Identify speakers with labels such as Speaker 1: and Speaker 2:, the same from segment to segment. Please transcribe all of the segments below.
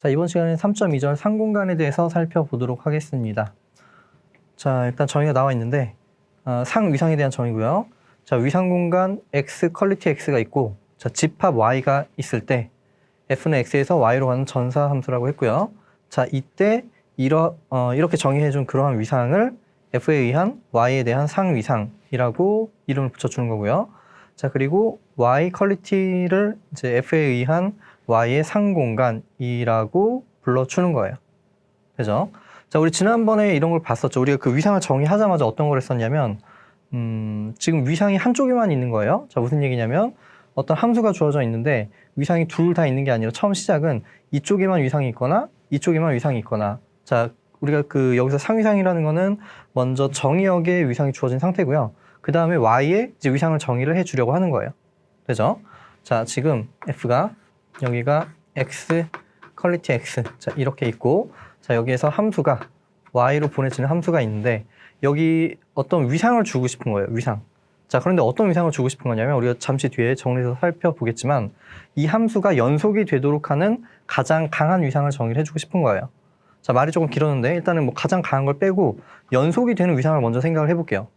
Speaker 1: 자, 이번 시간에 3.2절 상공간에 대해서 살펴보도록 하겠습니다. 자, 일단 정의가 나와 있는데 상위상에 대한 정의고요. 자, 위상공간 x, 퀄리티 x가 있고 자, 집합 y가 있을 때 f는 x에서 y로 가는 전사함수라고 했고요. 자, 이때 이렇게 정의해준 그러한 위상을 f에 의한 y에 대한 상위상이라고 이름을 붙여주는 거고요. 자, 그리고 y 퀄리티를 이제 f에 의한 y의 상공간이라고 불러주는 거예요. 그죠? 자, 우리 지난번에 이런 걸 봤었죠. 우리가 그 위상을 정의하자마자 어떤 걸 했었냐면, 지금 위상이 한쪽에만 있는 거예요. 자, 무슨 얘기냐면, 어떤 함수가 주어져 있는데, 위상이 둘 다 있는 게 아니라 처음 시작은 이쪽에만 위상이 있거나, 이쪽에만 위상이 있거나, 자, 우리가 여기서 상위상이라는 거는 먼저 정의역에 위상이 주어진 상태고요. 그 다음에 y에 이제 위상을 정의를 해주려고 하는 거예요. 되죠? 자, 지금 f가 여기가 x, 퀄리티 x. 자, 이렇게 있고, 자, 여기에서 함수가 y로 보내지는 함수가 있는데, 여기 어떤 위상을 주고 싶은 거예요, 위상. 자, 그런데 어떤 위상을 주고 싶은 거냐면, 우리가 잠시 뒤에 정리해서 살펴보겠지만, 이 함수가 연속이 되도록 하는 가장 강한 위상을 정의를 해주고 싶은 거예요. 자, 말이 조금 길었는데, 일단은 뭐 가장 강한 걸 빼고, 연속이 되는 위상을 먼저 생각을 해볼게요.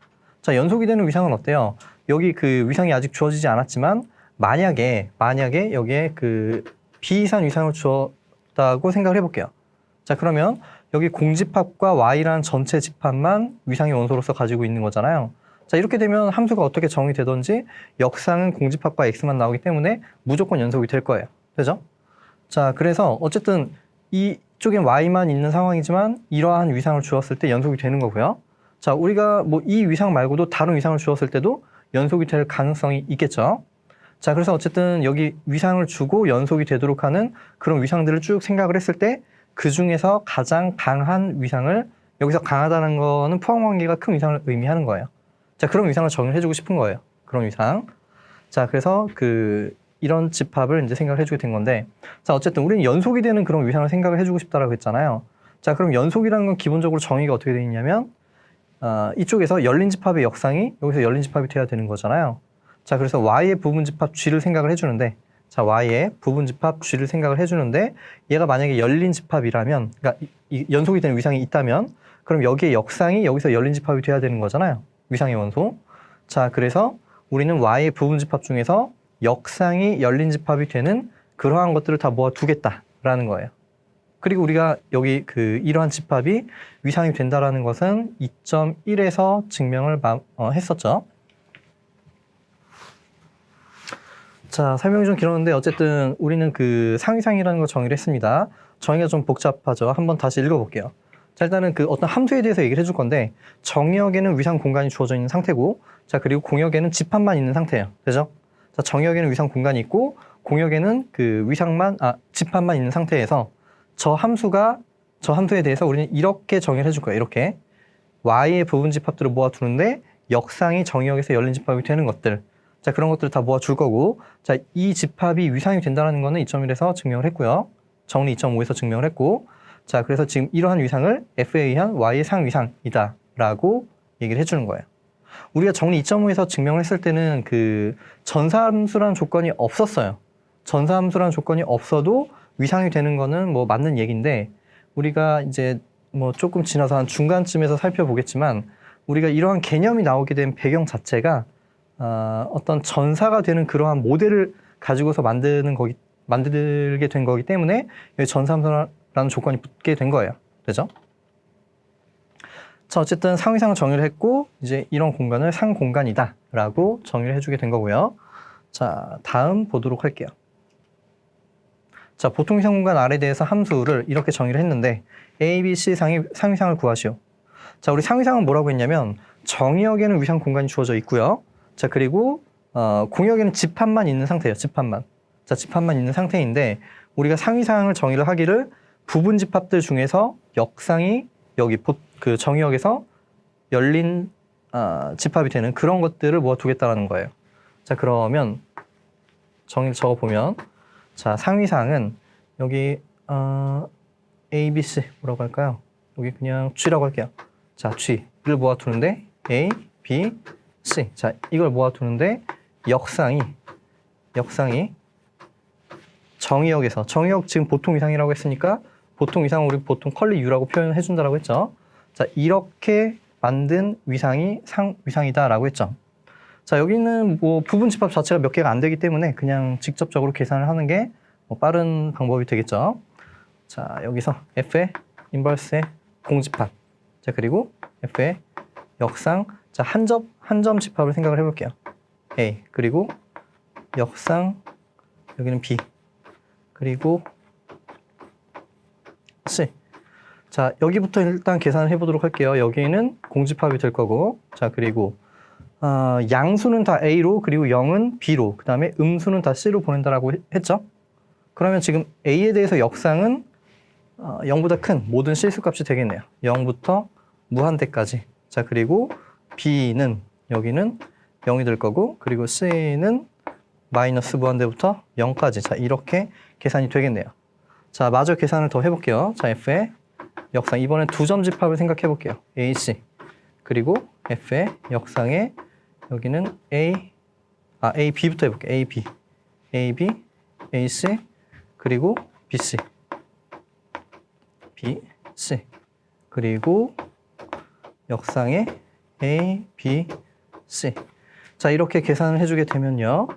Speaker 1: 자, 연속이 되는 위상은 어때요? 여기 위상이 아직 주어지지 않았지만, 만약에 여기에 비이상 위상을 주었다고 생각을 해볼게요. 자, 그러면 여기 공집합과 y라는 전체 집합만 위상의 원소로서 가지고 있는 거잖아요. 자, 이렇게 되면 함수가 어떻게 정의되든지 역상은 공집합과 x만 나오기 때문에 무조건 연속이 될 거예요. 되죠? 자, 그래서 어쨌든 이쪽엔 y만 있는 상황이지만 이러한 위상을 주었을 때 연속이 되는 거고요. 자, 우리가 뭐 이 위상 말고도 다른 위상을 주었을 때도 연속이 될 가능성이 있겠죠. 자, 그래서 어쨌든 여기 위상을 주고 연속이 되도록 하는 그런 위상들을 쭉 생각을 했을 때 그 중에서 가장 강한 위상을, 여기서 강하다는 거는 포항관계가 큰 위상을 의미하는 거예요. 자, 그런 위상을 정의를 해주고 싶은 거예요. 그런 위상. 자, 그래서 이런 집합을 이제 생각을 해주게 된 건데, 자, 어쨌든 우리는 연속이 되는 그런 위상을 생각을 해주고 싶다라고 했잖아요. 자, 그럼 연속이라는 건 기본적으로 정의가 어떻게 되어 있냐면, 이쪽에서 열린 집합의 역상이 여기서 열린 집합이 돼야 되는 거잖아요. 자, 그래서 y의 부분집합 g를 생각을 해주는데, 자, y의 부분집합 g를 생각을 해주는데, 얘가 만약에 열린 집합이라면, 그러니까 연속이 되는 위상이 있다면, 그럼 여기에 역상이 여기서 열린 집합이 돼야 되는 거잖아요. 위상의 원소. 자, 그래서 우리는 y의 부분집합 중에서 역상이 열린 집합이 되는 그러한 것들을 다 모아두겠다라는 거예요. 그리고 우리가 여기 이러한 집합이 위상이 된다라는 것은 2.1에서 증명을 했었죠. 자, 설명이 좀 길었는데 어쨌든 우리는 상위상이라는 걸 정의를 했습니다. 정의가 좀 복잡하죠. 한번 다시 읽어볼게요. 자, 일단은 어떤 함수에 대해서 얘기를 해줄 건데 정의역에는 위상 공간이 주어져 있는 상태고, 자, 그리고 공역에는 집합만 있는 상태예요. 되죠? 자, 정의역에는 위상 공간이 있고 공역에는 집합만 있는 상태에서 저 함수에 대해서 우리는 이렇게 정의를 해줄 거예요. 이렇게 y의 부분 집합들을 모아두는데 역상이 정의역에서 열린 집합이 되는 것들. 자, 그런 것들을 다 모아줄 거고, 자, 이 집합이 위상이 된다는 거는 2.1에서 증명을 했고요. 정리 2.5에서 증명을 했고, 자, 그래서 지금 이러한 위상을 f에 의한 y의 상위상이다 라고 얘기를 해주는 거예요. 우리가 정리 2.5에서 증명을 했을 때는 전사함수라는 조건이 없었어요. 전사함수라는 조건이 없어도 위상이 되는 거는 뭐 맞는 얘기인데, 우리가 이제 뭐 조금 지나서 한 중간쯤에서 살펴보겠지만, 우리가 이러한 개념이 나오게 된 배경 자체가 어떤 전사가 되는 그러한 모델을 가지고서 만들게 된 거기 때문에 전사함수라는 조건이 붙게 된 거예요. 되죠? 자, 어쨌든 상위상을 정의를 했고, 이제 이런 공간을 상공간이다 라고 정의를 해주게 된 거고요. 자, 다음 보도록 할게요. 자, 보통 위상공간 R에 대해서 함수를 이렇게 정의를 했는데 A, B, C 상위상을 구하시오. 자, 우리 상위상은 뭐라고 했냐면 정의역에는 위상 공간이 주어져 있고요. 자, 그리고 공역에는 집합만 있는 상태예요. 집합만. 자, 집합만 있는 상태인데 우리가 상위상을 정의를 하기를 부분 집합들 중에서 역상이 여기 정의역에서 열린 집합이 되는 그런 것들을 모아두겠다는 거예요. 자, 그러면 정의를 적어보면, 자, 상위상은 여기 A, B, C 뭐라고 할까요? 여기 그냥 G라고 할게요. 자, G를 모아두는데 A, B, C. 자, 이걸 모아두는데 역상이 정의역에서 정의역 지금 보통 위상이라고 했으니까 보통 위상은 우리 보통 컬리 U라고 표현해 준다라고 했죠. 자, 이렇게 만든 위상이 상위상이다라고 했죠. 자, 여기는 뭐 부분 집합 자체가 몇 개가 안 되기 때문에 그냥 직접적으로 계산을 하는 게 뭐 빠른 방법이 되겠죠. 자, 여기서 F의 인버스의 공집합. 자, 그리고 F의 역상. 자, 한 점 집합을 생각을 해볼게요. A. 그리고 역상. 여기는 B. 그리고 C. 자, 여기부터 일단 계산을 해보도록 할게요. 여기는 공집합이 될 거고. 자, 그리고 양수는 다 A로, 그리고 0은 B로, 그 다음에 음수는 다 C로 보낸다라고 했죠. 그러면 지금 A에 대해서 역상은 0보다 큰 모든 실수값이 되겠네요. 0부터 무한대까지. 자, 그리고 B는 여기는 0이 될 거고, 그리고 C는 마이너스 무한대부터 0까지. 자, 이렇게 계산이 되겠네요. 자, 마저 계산을 더 해볼게요. 자, F의 역상. 이번엔 두 점 집합을 생각해 볼게요. AC. 그리고 F의 역상에 여기는 A, B부터 해볼게요. AB. AB, AC, 그리고 BC. BC. 그리고 역상에 A, B, C. 자, 이렇게 계산을 해주게 되면요.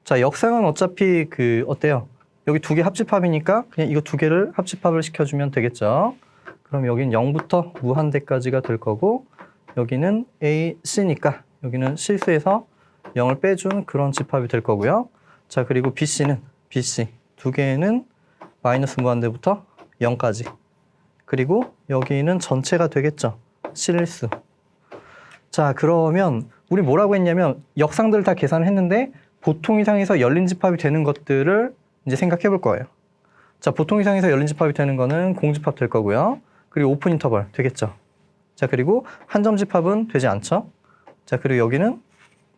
Speaker 1: 자, 역상은 어차피 어때요? 여기 두 개 합집합이니까 그냥 이거 두 개를 합집합을 시켜주면 되겠죠. 그럼 여기는 0부터 무한대까지가 될 거고, 여기는 A, C니까 여기는 실수해서 0을 빼준 그런 집합이 될 거고요. 자, 그리고 BC는 BC. 두 개는 마이너스 무한대부터 0까지. 그리고 여기는 전체가 되겠죠. 실수. 자, 그러면 우리 뭐라고 했냐면 역상들을 다 계산을 했는데 보통 이상에서 열린 집합이 되는 것들을 이제 생각해 볼 거예요. 자, 보통 이상에서 열린 집합이 되는 거는 공집합 될 거고요. 그리고 오픈 인터벌 되겠죠. 자, 그리고 한 점 집합은 되지 않죠. 자, 그리고 여기는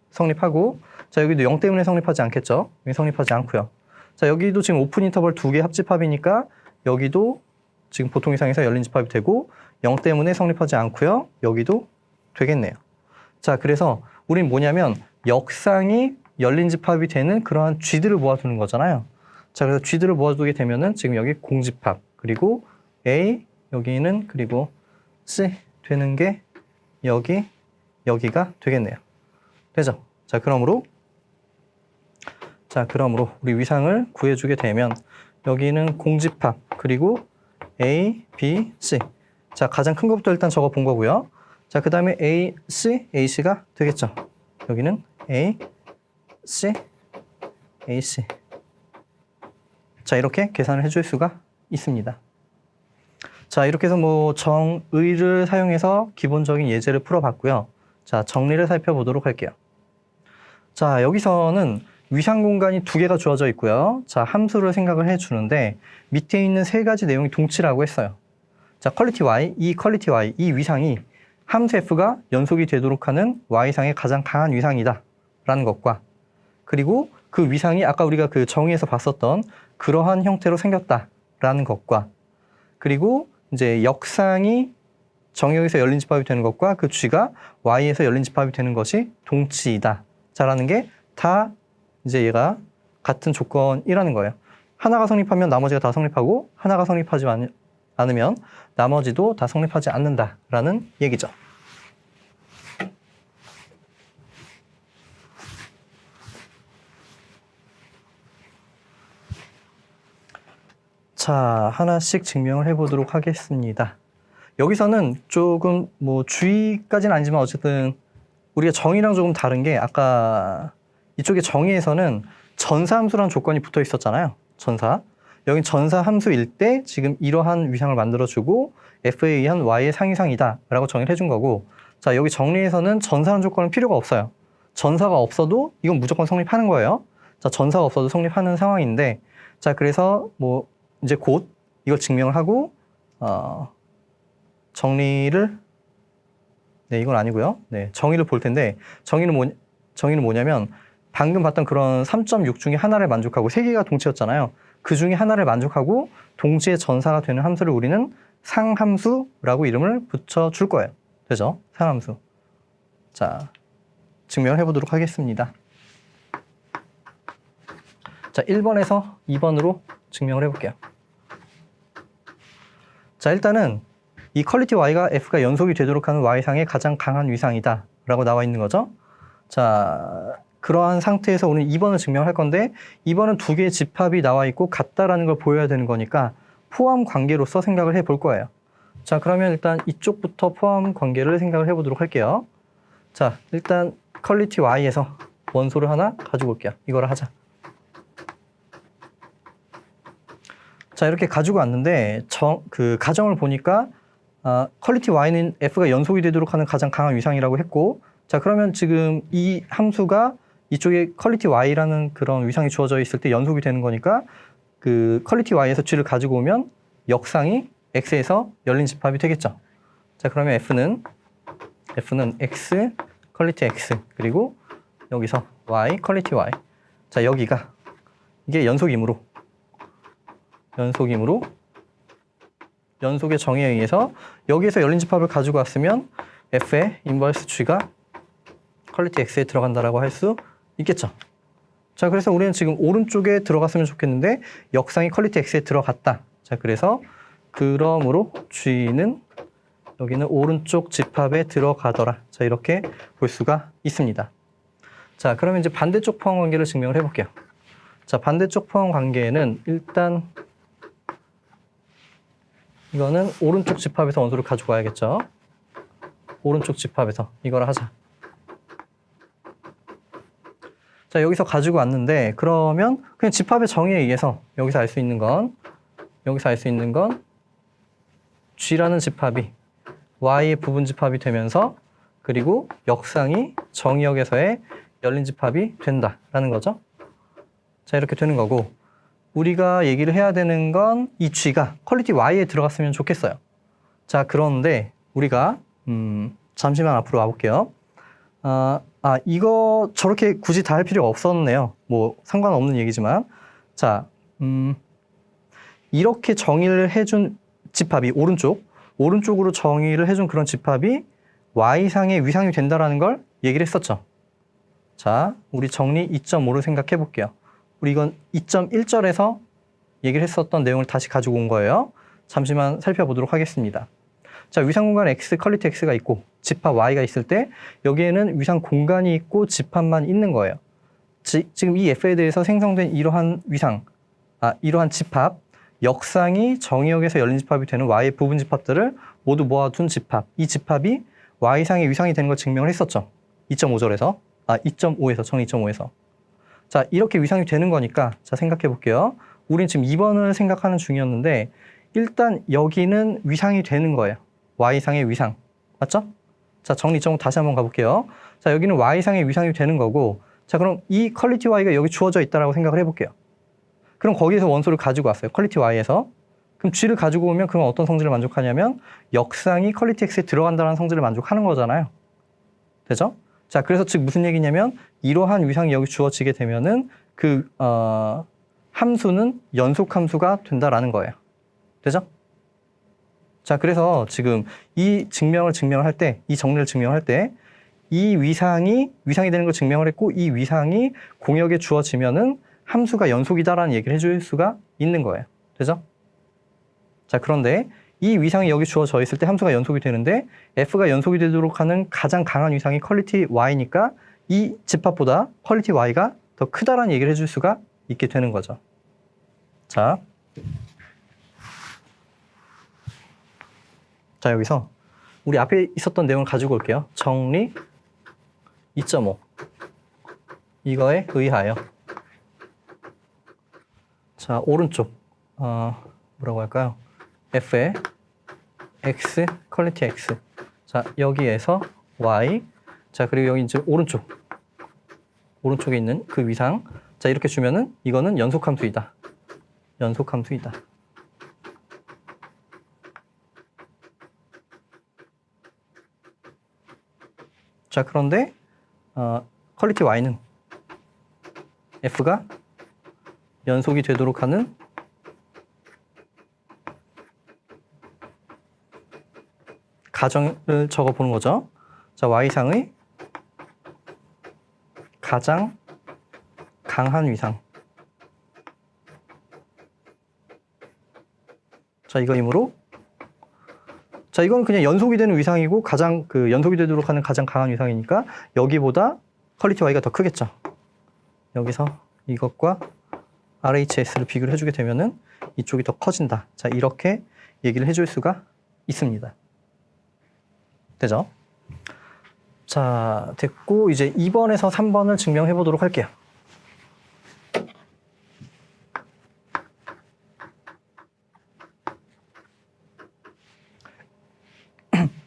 Speaker 1: 성립하고, 자, 여기도 0 때문에 성립하지 않겠죠. 여기 성립하지 않고요. 자, 여기도 지금 오픈 인터벌 두 개 합집합이니까 여기도 지금 보통 이상에서 열린 집합이 되고 0 때문에 성립하지 않고요. 여기도 되겠네요. 자, 그래서 우린 뭐냐면 역상이 열린 집합이 되는 그러한 G들을 모아두는 거잖아요. 자, 그래서 G들을 모아두게 되면은 지금 여기 공집합, 그리고 A, 여기는 그리고 C 되는 게 여기가 되겠네요. 되죠? 자, 그러므로 우리 위상을 구해주게 되면 여기는 공집합, 그리고 A, B, C. 자, 가장 큰 것부터 일단 적어 본 거고요. 자, 그 다음에 A, C, AC가 되겠죠. 여기는 A, C, AC. 자, 이렇게 계산을 해줄 수가 있습니다. 자, 이렇게 해서 뭐 정의를 사용해서 기본적인 예제를 풀어봤고요. 자, 정리를 살펴보도록 할게요. 자, 여기서는 위상 공간이 두 개가 주어져 있고요. 자, 함수를 생각을 해주는데 밑에 있는 세 가지 내용이 동치라고 했어요. 자, 퀄리티 Y, 이 위상이 함수 F가 연속이 되도록 하는 Y상의 가장 강한 위상이다 라는 것과, 그리고 그 위상이 아까 우리가 그 정의에서 봤었던 그러한 형태로 생겼다 라는 것과, 그리고 이제 역상이 정의역에서 열린 집합이 되는 것과 그 G가 Y에서 열린 집합이 되는 것이 동치이다. 자라는 게 다 이제 얘가 같은 조건이라는 거예요. 하나가 성립하면 나머지가 다 성립하고, 하나가 성립하지 않으면 나머지도 다 성립하지 않는다라는 얘기죠. 자, 하나씩 증명을 해보도록 하겠습니다. 여기서는 조금 뭐 주의까지는 아니지만 어쨌든 우리가 정의랑 조금 다른 게, 아까 이쪽에 정의에서는 전사함수라는 조건이 붙어 있었잖아요. 전사. 여긴 전사함수일 때 지금 이러한 위상을 만들어주고 F에 의한 Y의 상위상이다 라고 정의를 해준 거고, 자, 여기 정리에서는 전사라는 조건은 필요가 없어요. 전사가 없어도 이건 무조건 성립하는 거예요. 자, 전사가 없어도 성립하는 상황인데, 자, 그래서 뭐 이제 곧 이걸 증명을 하고 정리를, 네, 이건 아니고요. 네, 정의를 볼 텐데, 정의는 뭐냐면 방금 봤던 그런 3.6 중에 하나를 만족하고, 세 개가 동치였잖아요. 그 중에 하나를 만족하고 동치의 전사가 되는 함수를 우리는 상함수라고 이름을 붙여줄 거예요. 되죠? 상함수. 자, 증명을 해보도록 하겠습니다. 자, 1번에서 2번으로 증명을 해볼게요. 자, 일단은 이 퀄리티 y가 f가 연속이 되도록 하는 y상의 가장 강한 위상이다 라고 나와 있는 거죠. 자, 그러한 상태에서 우리는 2번을 증명할 건데 2번은 두 개의 집합이 나와 있고 같다라는 걸 보여야 되는 거니까 포함 관계로서 생각을 해볼 거예요. 자, 그러면 일단 이쪽부터 포함 관계를 생각을 해보도록 할게요. 자, 일단 퀄리티 y에서 원소를 하나 가지고 올게요. 이거를 하자. 자, 이렇게 가지고 왔는데 그 가정을 보니까 퀄리티 y는 f가 연속이 되도록 하는 가장 강한 위상이라고 했고, 자, 그러면 지금 이 함수가 이쪽에 퀄리티 y라는 그런 위상이 주어져 있을 때 연속이 되는 거니까 그 퀄리티 y에서 g를 가지고 오면 역상이 x에서 열린 집합이 되겠죠. 자, 그러면 f는 x 퀄리티 x 그리고 여기서 y 퀄리티 y. 자, 여기가 이게 연속이므로 연속의 정의에 의해서 여기에서 열린 집합을 가지고 왔으면 f의 인버스 g가 퀄리티 x에 들어간다라고 할 수 있겠죠. 자, 그래서 우리는 지금 오른쪽에 들어갔으면 좋겠는데 역상이 퀄리티 x에 들어갔다. 자, 그러므로 g는 여기는 오른쪽 집합에 들어가더라. 자, 이렇게 볼 수가 있습니다. 자, 그러면 이제 반대쪽 포함 관계를 증명을 해볼게요. 자, 반대쪽 포함 관계는 일단 이거는 오른쪽 집합에서 원소를 가지고 와야겠죠. 오른쪽 집합에서 이걸 하자. 자, 여기서 가지고 왔는데 그러면 그냥 집합의 정의에 의해서 여기서 알 수 있는 건 G라는 집합이 Y의 부분 집합이 되면서 그리고 역상이 정의역에서의 열린 집합이 된다라는 거죠. 자, 이렇게 되는 거고 우리가 얘기를 해야 되는 건 이 G가 퀄리티 Y에 들어갔으면 좋겠어요. 자, 그런데 우리가 잠시만 앞으로 와볼게요. 이거 저렇게 굳이 다 할 필요가 없었네요. 뭐 상관없는 얘기지만 자, 이렇게 정의를 해준 집합이 오른쪽으로 정의를 해준 그런 집합이 Y상의 위상이 된다라는 걸 얘기를 했었죠. 자, 우리 정리 2.5를 생각해 볼게요. 우리 이건 2.1절에서 얘기를 했었던 내용을 다시 가지고 온 거예요. 잠시만 살펴보도록 하겠습니다. 자, 위상 공간 x, 퀄리티 x가 있고 집합 y가 있을 때 여기에는 위상 공간이 있고 집합만 있는 거예요. 지금 이 f에 대해서 생성된 이러한 이러한 집합, 역상이 정의역에서 열린 집합이 되는 y의 부분 집합들을 모두 모아둔 집합. 이 집합이 y상의 위상이 되는 걸 증명을 했었죠. 2.5에서 정의 2.5에서. 자, 이렇게 위상이 되는 거니까 자, 생각해 볼게요. 우린 지금 2번을 생각하는 중이었는데 일단 여기는 위상이 되는 거예요. y상의 위상. 맞죠? 자, 정리 2.5 다시 한번 가볼게요. 자, 여기는 y상의 위상이 되는 거고 자, 그럼 이 퀄리티 y가 여기 주어져 있다라고 생각을 해볼게요. 그럼 거기에서 원소를 가지고 왔어요. 퀄리티 y에서. 그럼 g를 가지고 오면 그건 어떤 성질을 만족하냐면 역상이 퀄리티 x에 들어간다는 성질을 만족하는 거잖아요. 되죠? 자, 그래서 즉 무슨 얘기냐면 이러한 위상이 여기 주어지게 되면은 그 함수는 연속 함수가 된다라는 거예요. 되죠? 자, 그래서 지금 이 정리를 증명할 때 이 위상이 되는 걸 증명을 했고 이 위상이 공역에 주어지면은 함수가 연속이다라는 얘기를 해줄 수가 있는 거예요. 되죠? 자, 그런데 이 위상이 여기 주어져 있을 때 함수가 연속이 되는데 f가 연속이 되도록 하는 가장 강한 위상이 퀄리티 y니까 이 집합보다 퀄리티 y가 더 크다라는 얘기를 해줄 수가 있게 되는 거죠. 자, 여기서 우리 앞에 있었던 내용을 가지고 올게요. 정리 2.5 이거에 의하여 자, 오른쪽 뭐라고 할까요? f의 x 퀄리티 x 자, 여기에서 y 자, 그리고 여기 이제 오른쪽에 있는 그 위상 자, 이렇게 주면은 이거는 연속함수이다. 자, 그런데 퀄리티 y는 f가 연속이 되도록 하는 가정을 적어보는 거죠. 자, y상의 가장 강한 위상 자, 이거이므로 자, 이건 그냥 연속이 되는 위상이고 가장 연속이 되도록 하는 가장 강한 위상이니까 여기보다 퀄리티 Y가 더 크겠죠. 여기서 이것과 RHS를 비교를 해주게 되면은 이쪽이 더 커진다. 자, 이렇게 얘기를 해줄 수가 있습니다. 되죠? 자, 됐고 이제 2번에서 3번을 증명해 보도록 할게요.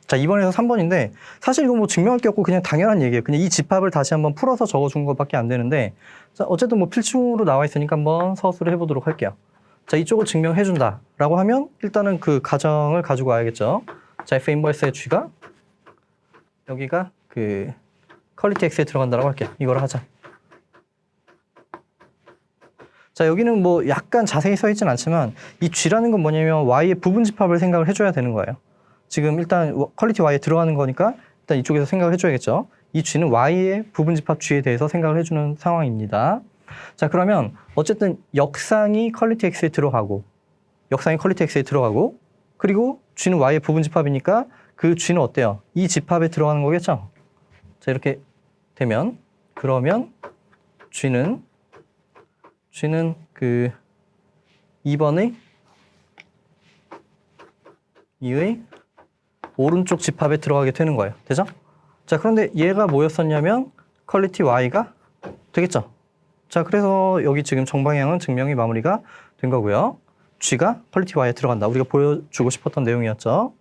Speaker 1: 자, 2번에서 3번인데 사실 이거 뭐 증명할 게 없고 그냥 당연한 얘기예요. 그냥 이 집합을 다시 한번 풀어서 적어준 것밖에 안 되는데 자, 어쨌든 뭐 필충으로 나와 있으니까 한번 서술을 해보도록 할게요. 자, 이쪽을 증명해준다 라고 하면 일단은 그 가정을 가지고 와야겠죠. 자, F 인버스의 G가 여기가 퀄리티 X에 들어간다라고 할게요. 이걸 하자. 자, 여기는 뭐 약간 자세히 써 있진 않지만 이 G라는 건 뭐냐면 Y의 부분 집합을 생각을 해줘야 되는 거예요. 지금 일단 퀄리티 Y에 들어가는 거니까 일단 이쪽에서 생각을 해줘야겠죠. 이 G는 Y의 부분 집합 G에 대해서 생각을 해주는 상황입니다. 자, 그러면 어쨌든 역상이 퀄리티 X에 들어가고 그리고 G는 Y의 부분 집합이니까 그 G는 어때요? 이 집합에 들어가는 거겠죠? 자, 이렇게 되면 그러면 G는 2번의 이의 오른쪽 집합에 들어가게 되는 거예요. 되죠? 자, 그런데 얘가 뭐였었냐면 퀄리티 Y가 되겠죠? 자, 그래서 여기 지금 정방향은 증명이 마무리가 된 거고요. G가 퀄리티 Y에 들어간다. 우리가 보여주고 싶었던 내용이었죠.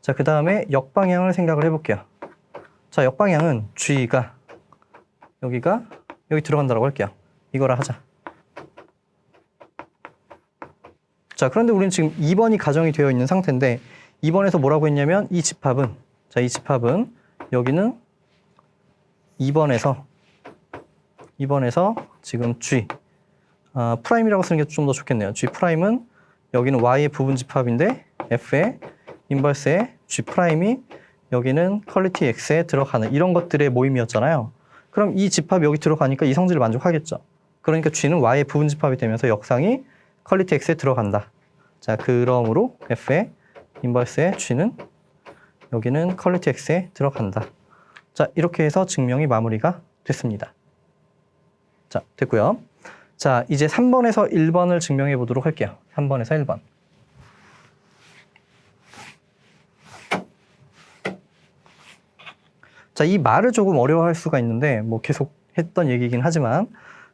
Speaker 1: 자, 그 다음에 역방향을 생각을 해볼게요. 자, 역방향은 G가 여기 들어간다고 할게요. 이거라 하자. 자, 그런데 우리는 지금 2번이 가정이 되어 있는 상태인데 2번에서 뭐라고 했냐면 이 집합은 여기는 2번에서 지금 G 프라임이라고 쓰는 게 좀 더 좋겠네요. G 프라임은 여기는 Y의 부분 집합인데 F의 인버스의 G 프라임이 여기는 퀄리티 X에 들어가는 이런 것들의 모임이었잖아요. 그럼 이 집합이 여기 들어가니까 이 성질을 만족하겠죠. 그러니까 G는 Y의 부분 집합이 되면서 역상이 퀄리티 X에 들어간다. 자, 그러므로 F의 인버스의 G는 여기는 퀄리티 X에 들어간다. 자, 이렇게 해서 증명이 마무리가 됐습니다. 자, 됐고요. 자, 이제 3번에서 1번을 증명해 보도록 할게요. 3번에서 1번. 자, 이 말을 조금 어려워할 수가 있는데 뭐 계속 했던 얘기긴 하지만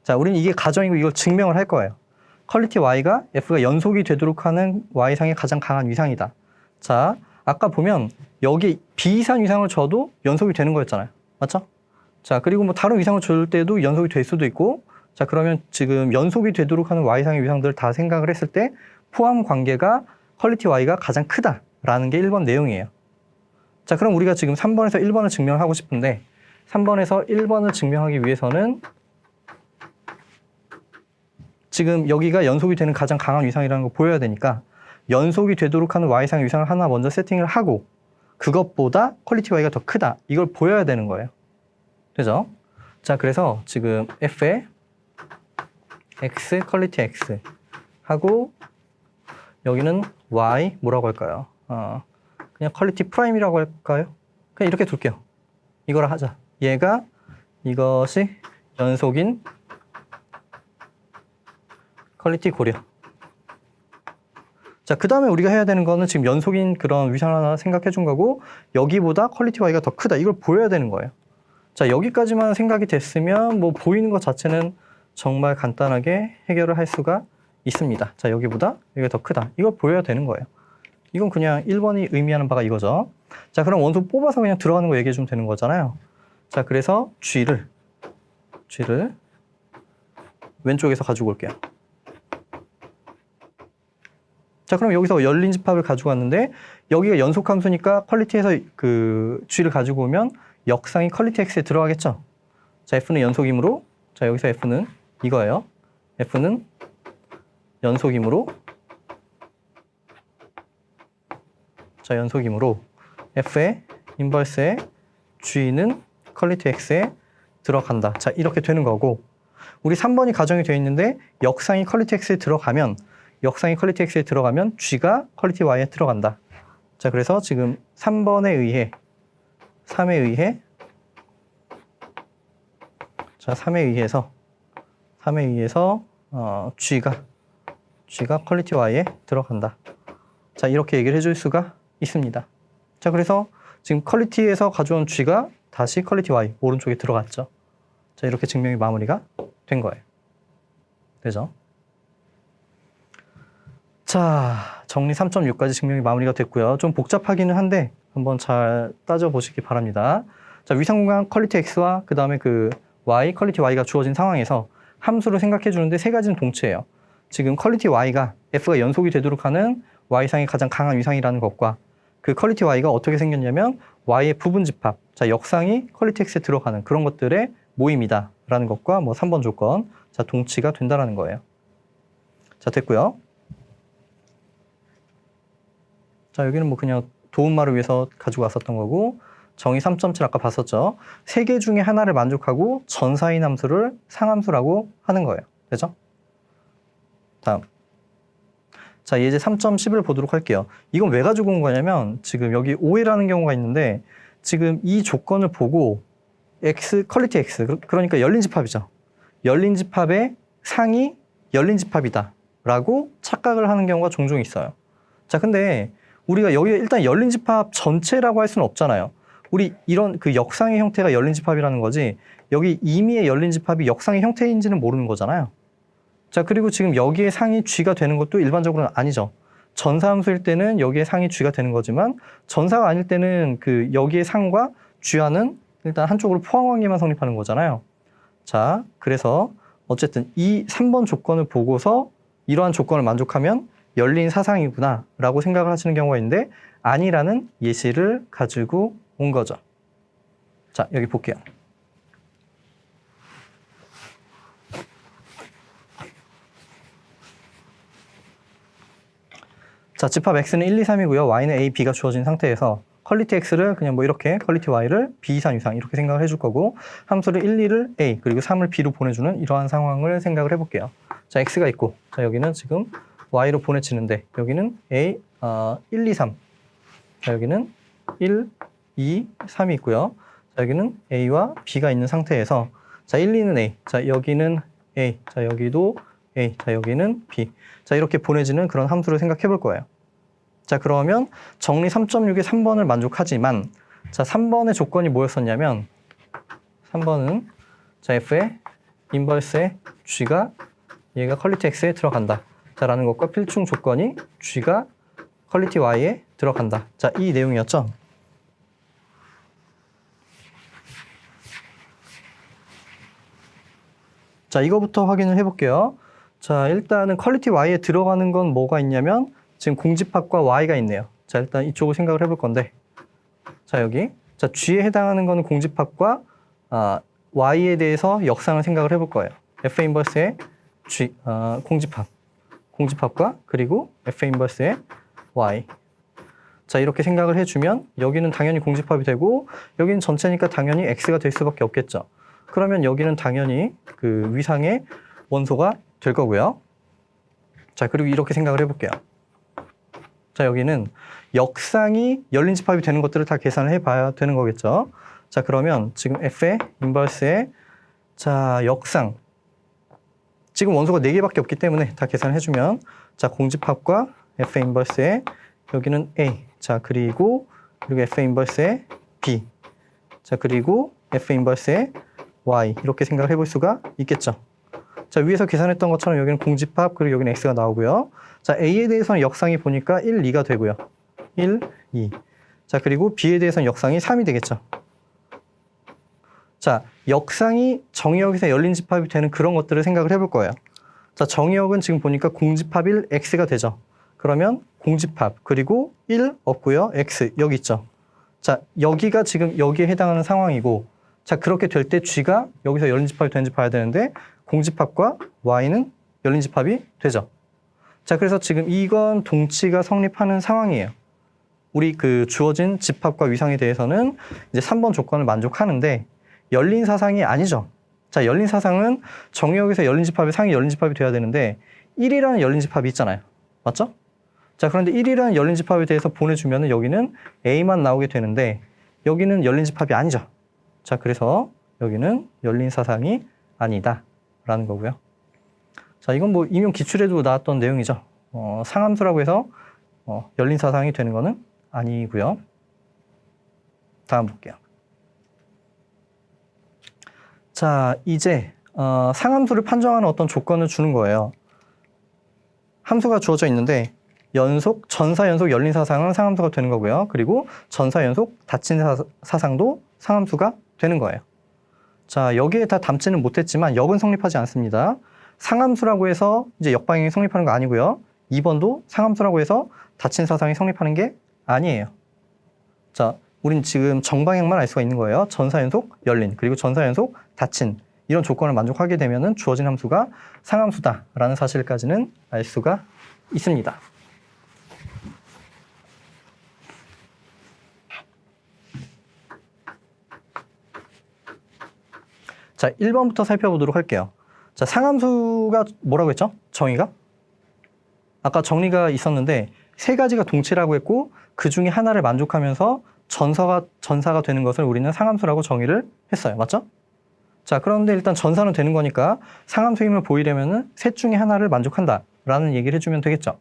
Speaker 1: 자, 우리는 이게 가정이고 이걸 증명을 할 거예요. 퀄리티 Y가 F가 연속이 되도록 하는 Y상의 가장 강한 위상이다. 자, 아까 보면 여기 비이상 위상을 줘도 연속이 되는 거였잖아요. 맞죠? 자, 그리고 뭐 다른 위상을 줄 때도 연속이 될 수도 있고 자, 그러면 지금 연속이 되도록 하는 Y상의 위상들을 다 생각을 했을 때 포함 관계가 퀄리티 Y가 가장 크다라는 게 1번 내용이에요. 자, 그럼 우리가 지금 3번에서 1번을 증명하고 싶은데 3번에서 1번을 증명하기 위해서는 지금 여기가 연속이 되는 가장 강한 위상이라는 걸 보여야 되니까 연속이 되도록 하는 Y상의 위상을 하나 먼저 세팅을 하고 그것보다 퀄리티 Y가 더 크다. 이걸 보여야 되는 거예요. 되죠? 자, 그래서 지금 F의 X, 퀄리티 X 하고 여기는 Y 뭐라고 할까요? 그냥 퀄리티 프라임이라고 할까요? 그냥 이렇게 둘게요. 이거라 하자. 이것이 연속인 퀄리티 고려. 자, 그 다음에 우리가 해야 되는 거는 지금 연속인 그런 위상 하나 생각해 준 거고 여기보다 퀄리티 Y가 더 크다. 이걸 보여야 되는 거예요. 자, 여기까지만 생각이 됐으면 뭐 보이는 것 자체는 정말 간단하게 해결을 할 수가 있습니다. 자, 여기보다 여기가 더 크다. 이걸 보여야 되는 거예요. 이건 그냥 1번이 의미하는 바가 이거죠. 자, 그럼 원소 뽑아서 그냥 들어가는 거 얘기해 주면 되는 거잖아요. 자, 그래서 G를 왼쪽에서 가지고 올게요. 자, 그럼 여기서 열린 집합을 가지고 왔는데 여기가 연속 함수니까 퀄리티에서 G를 가지고 오면 역상이 퀄리티 X에 들어가겠죠. 자, F는 연속이므로 자, 여기서 F는 이거예요. F는 연속이므로 자, 연속이므로 F의 인버스의 G는 퀄리티 X에 들어간다. 자, 이렇게 되는 거고 우리 3번이 가정이 되어 있는데 역상이 퀄리티 X에 들어가면 역상이 퀄리티 X에 들어가면 G가 퀄리티 Y에 들어간다. 자, 그래서 지금 3에 의해서 G가 퀄리티 Y에 들어간다. 자, 이렇게 얘기를 해줄 수가 있습니다. 자, 그래서 지금 퀄리티에서 가져온 G가 다시 퀄리티 Y 오른쪽에 들어갔죠. 자, 이렇게 증명이 마무리가 된 거예요. 되죠? 자, 정리 3.6까지 증명이 마무리가 됐고요. 좀 복잡하기는 한데 한번 잘 따져보시기 바랍니다. 자, 위상공간 퀄리티 X와 그 다음에 그 Y, 퀄리티 Y가 주어진 상황에서 함수를 생각해 주는데 세 가지는 동체예요. 지금 퀄리티 Y가 F가 연속이 되도록 하는 Y상이 가장 강한 위상이라는 것과 그 퀄리티 Y가 어떻게 생겼냐면 Y의 부분집합, 자, 역상이 퀄리티 X에 들어가는 그런 것들의 모임이다 라는 것과 뭐 3번 조건, 자, 동치가 된다라는 거예요. 자, 됐고요. 자, 여기는 뭐 그냥 도움말을 위해서 가지고 왔었던 거고, 정의 3.7 아까 봤었죠. 세 개 중에 하나를 만족하고 전사인 함수를 상함수라고 하는 거예요. 되죠? 다음. 자, 예제 3.10을 보도록 할게요. 이건 왜 가지고 온 거냐면 지금 여기 오해라는 경우가 있는데 지금 이 조건을 보고 X, 퀄리티 X, 그러니까 열린 집합이죠. 열린 집합의 상이 열린 집합이다 라고 착각을 하는 경우가 종종 있어요. 자, 근데 우리가 여기에 일단 열린 집합 전체라고 할 수는 없잖아요. 우리 이런 그 역상의 형태가 열린 집합이라는 거지 여기 임의의 열린 집합이 역상의 형태인지는 모르는 거잖아요. 자, 그리고 지금 여기에 상이 G가 되는 것도 일반적으로는 아니죠. 전사함수일 때는 여기에 상이 G가 되는 거지만 전사가 아닐 때는 그 여기에 상과 G와는 일단 한쪽으로 포항 관계만 성립하는 거잖아요. 자, 그래서 어쨌든 이 3번 조건을 보고서 이러한 조건을 만족하면 열린 사상이구나 라고 생각을 하시는 경우가 있는데 아니라는 예시를 가지고 온 거죠. 자, 여기 볼게요. 자, 집합 X는 1, 2, 3이고요. Y는 A, B가 주어진 상태에서 퀄리티 X를 그냥 뭐 이렇게 퀄리티 Y를 B 이상 이상 이렇게 생각을 해줄 거고 함수를 1, 2를 A 그리고 3을 B로 보내주는 이러한 상황을 생각을 해볼게요. 자, X가 있고 자, 여기는 지금 Y로 보내지는데 여기는 A, 1, 2, 3 자, 여기는 1, 2, 3이 있고요. 자, 여기는 A와 B가 있는 상태에서 자, 1, 2는 A, 자, 여기는 A, 자, 여기도 A, 자, 여기는 B. 자, 이렇게 보내지는 그런 함수를 생각해 볼 거예요. 자, 그러면 정리 3.6의 3번을 만족하지만 자, 3번의 조건이 뭐였었냐면 3번은 자, F의 인버스의 G가 얘가 퀄리티 X에 들어간다. 자, 라는 것과 필충 조건이 G가 퀄리티 Y에 들어간다. 자, 이 내용이었죠. 자, 이거부터 확인을 해볼게요. 자, 일단은 퀄리티 Y에 들어가는 건 뭐가 있냐면 지금 공집합과 Y가 있네요. 자, 일단 이쪽을 생각을 해볼 건데 자, 여기 자, G에 해당하는 거는 공집합과 Y에 대해서 역상을 생각을 해볼 거예요. F 인버스의 G, 공집합과 그리고 F 인버스의 Y. 자, 이렇게 생각을 해주면 여기는 당연히 공집합이 되고 여기는 전체니까 당연히 X가 될 수밖에 없겠죠. 그러면 여기는 당연히 그 위상의 원소가 될 거고요. 자, 그리고 이렇게 생각을 해볼게요. 자, 여기는 역상이 열린 집합이 되는 것들을 다 계산을 해봐야 되는 거겠죠. 자, 그러면 지금 F의 인버스의 자, 역상 지금 원소가 4개밖에 없기 때문에 다 계산을 해주면 자, 공집합과 F 인버스의 여기는 A 자, 그리고 F 인버스의 B 자, 그리고 F 인버스의 Y 이렇게 생각을 해볼 수가 있겠죠. 자, 위에서 계산했던 것처럼 여기는 공집합 그리고 여기는 X가 나오고요. 자, A에 대해서는 역상이 보니까 1, 2가 되고요. 1, 2. 자, 그리고 B에 대해서는 역상이 3이 되겠죠. 자, 역상이 정의역에서 열린 집합이 되는 그런 것들을 생각을 해볼 거예요. 자, 정의역은 지금 보니까 공집합 1, X가 되죠. 그러면 공집합 그리고 1 없고요. X 여기 있죠. 자, 여기가 지금 여기에 해당하는 상황이고 자, 그렇게 될 때 G가 여기서 열린 집합이 되는지 봐야 되는데 공집합과 Y는 열린 집합이 되죠. 자, 그래서 지금 이건 동치가 성립하는 상황이에요. 우리 그 주어진 집합과 위상에 대해서는 이제 3번 조건을 만족하는데 열린 사상이 아니죠. 자, 열린 사상은 정의역에서 열린 집합의 상이 열린 집합이 돼야 되는데 1이라는 열린 집합이 있잖아요. 맞죠? 자, 그런데 1이라는 열린 집합에 대해서 보내주면 여기는 A만 나오게 되는데 여기는 열린 집합이 아니죠. 자, 그래서 여기는 열린 사상이 아니다 라는 거고요. 자, 이건 뭐 임용 기출에도 나왔던 내용이죠. 상함수라고 해서 열린 사상이 되는 거는 아니고요. 다음 볼게요. 자, 이제 상함수를 판정하는 어떤 조건을 주는 거예요. 함수가 주어져 있는데 전사 연속 열린 사상은 상함수가 되는 거고요. 그리고 전사 연속 닫힌 사상도 상함수가 되는 거예요. 자, 여기에 다 담지는 못했지만 역은 성립하지 않습니다. 상함수라고 해서 이제 역방향이 성립하는 거 아니고요. 2번도 상함수라고 해서 닫힌 사상이 성립하는 게 아니에요. 자, 우린 지금 정방향만 알 수가 있는 거예요. 전사 연속 열린, 그리고 전사 연속 닫힌 이런 조건을 만족하게 되면은 주어진 함수가 상함수다라는 사실까지는 알 수가 있습니다. 자, 1번부터 살펴보도록 할게요. 자, 상함수가 뭐라고 했죠? 정의가? 아까 정리가 있었는데 세 가지가 동치라고 했고 그 중에 하나를 만족하면서 전사가 되는 것을 우리는 상함수라고 정의를 했어요. 맞죠? 자, 그런데 일단 전사는 되는 거니까 상함수임을 보이려면은 셋 중에 하나를 만족한다라는 얘기를 해주면 되겠죠.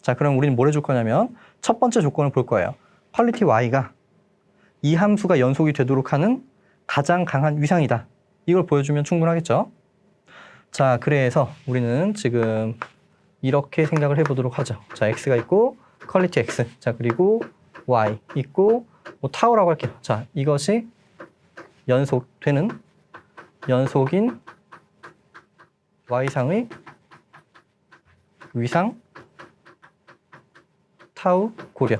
Speaker 1: 자, 그럼 우리는 뭘 해줄 거냐면 첫 번째 조건을 볼 거예요. 퀄리티 y가 이 함수가 연속이 되도록 하는 가장 강한 위상이다. 이걸 보여주면 충분하겠죠. 자, 그래서 우리는 지금 이렇게 생각을 해보도록 하죠. 자, x가 있고 퀄리티 x, 자, 그리고 y 있고 뭐 타우라고 할게요. 자, 이것이 연속인 y상의 위상 타우 고려.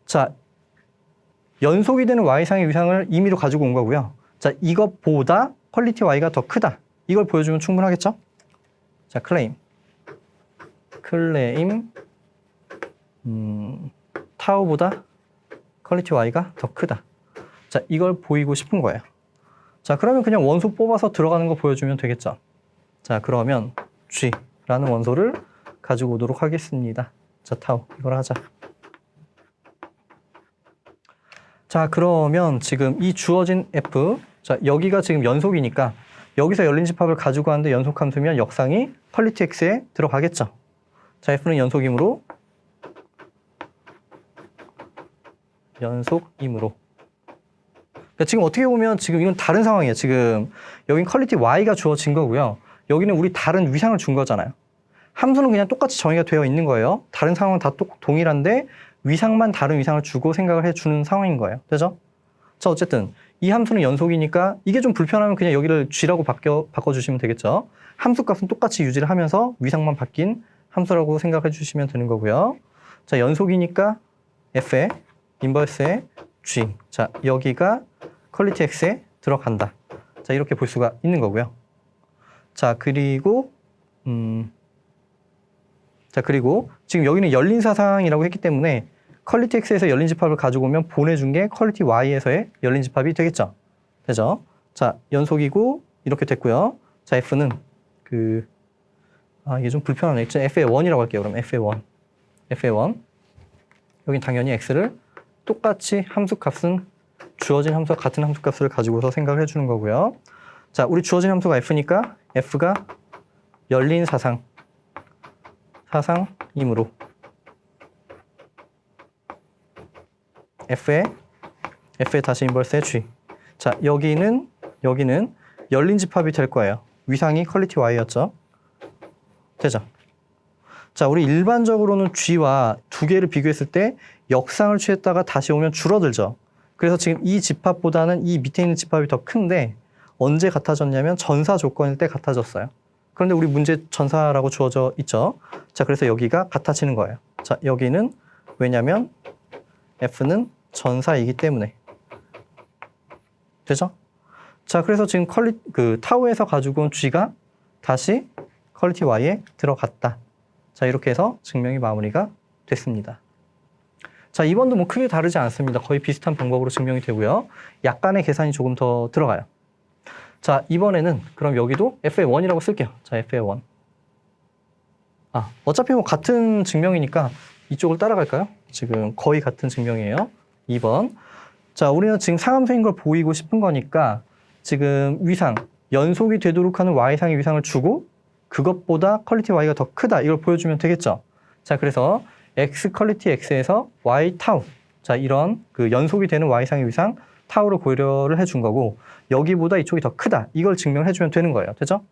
Speaker 1: 자, 연속이 되는 y상의 위상을 임의로 가지고 온 거고요. 자, 이것보다 퀄리티 y가 더 크다. 이걸 보여주면 충분하겠죠? 자, 클레임 타우보다 퀄리티 y가 더 크다. 자, 이걸 보이고 싶은 거예요. 자, 그러면 그냥 원소 뽑아서 들어가는 거 보여주면 되겠죠. 자, 그러면 G라는 원소를 가지고 오도록 하겠습니다. 자, 타우 이걸 하자. 자, 그러면 지금 이 주어진 F, 자, 여기가 지금 연속이니까 여기서 열린 집합을 가지고 왔는데 연속함수면 역상이 퀄리티 X에 들어가겠죠. 자, F는 연속이므로 그러니까 지금 어떻게 보면 지금 이건 다른 상황이에요. 지금 여긴 퀄리티 Y가 주어진 거고요. 여기는 우리 다른 위상을 준 거잖아요. 함수는 그냥 똑같이 정의가 되어 있는 거예요. 다른 상황은 다 동일한데 위상만 다른 위상을 주고 생각을 해주는 상황인 거예요. 되죠? 자, 어쨌든 이 함수는 연속이니까 이게 좀 불편하면 그냥 여기를 G라고 바꿔주시면 되겠죠. 함수 값은 똑같이 유지를 하면서 위상만 바뀐 함수라고 생각해 주시면 되는 거고요. 자, 연속이니까 F에 인버스에 G. 자, 여기가 퀄리티 X에 들어간다. 자, 이렇게 볼 수가 있는 거고요. 자, 그리고 지금 여기는 열린 사상이라고 했기 때문에 퀄리티 X에서 열린 집합을 가지고 오면 보내준 게 퀄리티 Y에서의 열린 집합이 되겠죠. 되죠? 자, 연속이고 이렇게 됐고요. 자, F는 이게 좀 불편하네. F의 1이라고 할게요. 그럼 F의 1. 여긴 당연히 X를 똑같이 함수값은 주어진 함수와 같은 함수값을 가지고서 생각을 해주는 거고요. 자, 우리 주어진 함수가 F니까 F가 열린 사상이므로 F에 다시 인버스의 G. 자, 여기는 열린 집합이 될 거예요. 위상이 퀄리티 Y였죠. 되죠? 자, 우리 일반적으로는 G와 두 개를 비교했을 때 역상을 취했다가 다시 오면 줄어들죠. 그래서 지금 이 집합보다는 이 밑에 있는 집합이 더 큰데 언제 같아졌냐면 전사 조건일 때 같아졌어요. 그런데 우리 문제 전사라고 주어져 있죠. 자, 그래서 여기가 같아지는 거예요. 자, 여기는 왜냐면 F는 전사이기 때문에. 되죠? 자, 그래서 지금 타우에서 가지고 온 G가 다시 퀄리티 Y에 들어갔다. 자, 이렇게 해서 증명이 마무리가 됐습니다. 자, 2번도 뭐 크게 다르지 않습니다. 거의 비슷한 방법으로 증명이 되고요. 약간의 계산이 조금 더 들어가요. 자, 이번에는 그럼 여기도 F의 1이라고 쓸게요. 자, F의 1. 어차피 뭐 같은 증명이니까 이쪽을 따라갈까요? 지금 거의 같은 증명이에요. 2번. 자, 우리는 지금 상함수인 걸 보이고 싶은 거니까 지금 위상, 연속이 되도록 하는 y상의 위상을 주고 그것보다 퀄리티 y가 더 크다. 이걸 보여주면 되겠죠. 자, 그래서 x 퀄리티 x에서 y 타우. 자, 이런 그 연속이 되는 y상의 위상 타우를 고려를 해준 거고 여기보다 이쪽이 더 크다. 이걸 증명해 주면 되는 거예요. 되죠?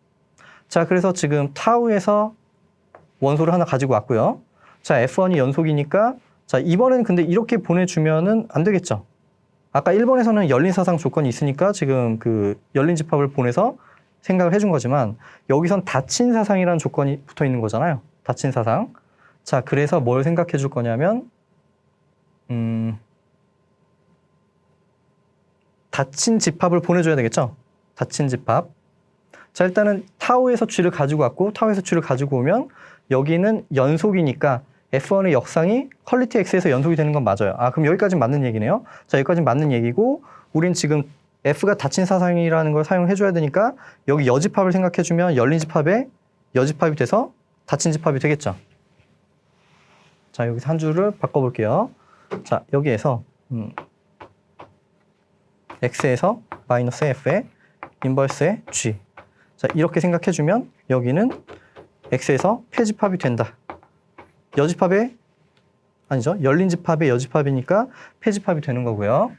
Speaker 1: 자, 그래서 지금 타우에서 원소를 하나 가지고 왔고요. 자, F1이 연속이니까 자, 이번에는 근데 이렇게 보내주면은 안 되겠죠. 아까 1번에서는 열린 사상 조건이 있으니까 지금 그 열린 집합을 보내서 생각을 해준 거지만 여기선 닫힌 사상이라는 조건이 붙어 있는 거잖아요. 닫힌 사상. 자, 그래서 뭘 생각해 줄 거냐면 닫힌 집합을 보내줘야 되겠죠. 닫힌 집합. 자, 일단은 타우에서 G를 가지고 왔고 타우에서 G를 가지고 오면 여기는 연속이니까 F1의 역상이 퀄리티 X에서 연속이 되는 건 맞아요. 그럼 여기까지는 맞는 얘기네요. 자, 여기까지는 맞는 얘기고 우린 지금 F가 닫힌 사상이라는 걸 사용해 줘야 되니까 여기 여집합을 생각해 주면 열린 집합에 여집합이 돼서 닫힌 집합이 되겠죠. 자, 여기서 한 줄을 바꿔 볼게요. 자, 여기에서 X에서 마이너스 F에 인버스의 G. 자, 이렇게 생각해 주면 여기는 X에서 폐집합이 된다. 여집합에 아니죠. 열린 집합의 여집합이니까 폐집합이 되는 거고요.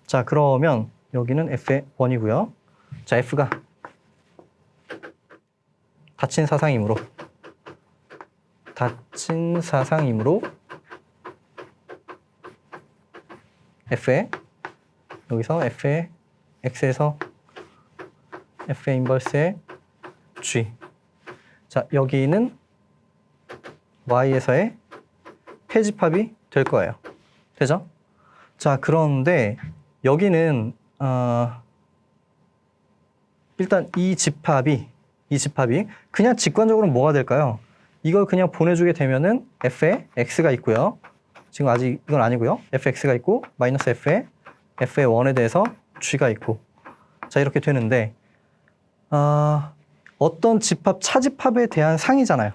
Speaker 1: 자, 그러면 여기는 F의 1이고요. 자, F가 닫힌 사상이므로 F의 여기서 F의 X에서 F의 인버스의 G. 자, 여기는 Y에서의 폐집합이 될 거예요. 되죠? 자, 그런데 여기는 일단 이 집합이 그냥 직관적으로 뭐가 될까요? 이걸 그냥 보내주게 되면은 F에 X가 있고요. 지금 아직 이건 아니고요. Fx가 있고 마이너스 F의 1에 대해서 G가 있고 자, 이렇게 되는데 어떤 집합, 차집합에 대한 상이잖아요.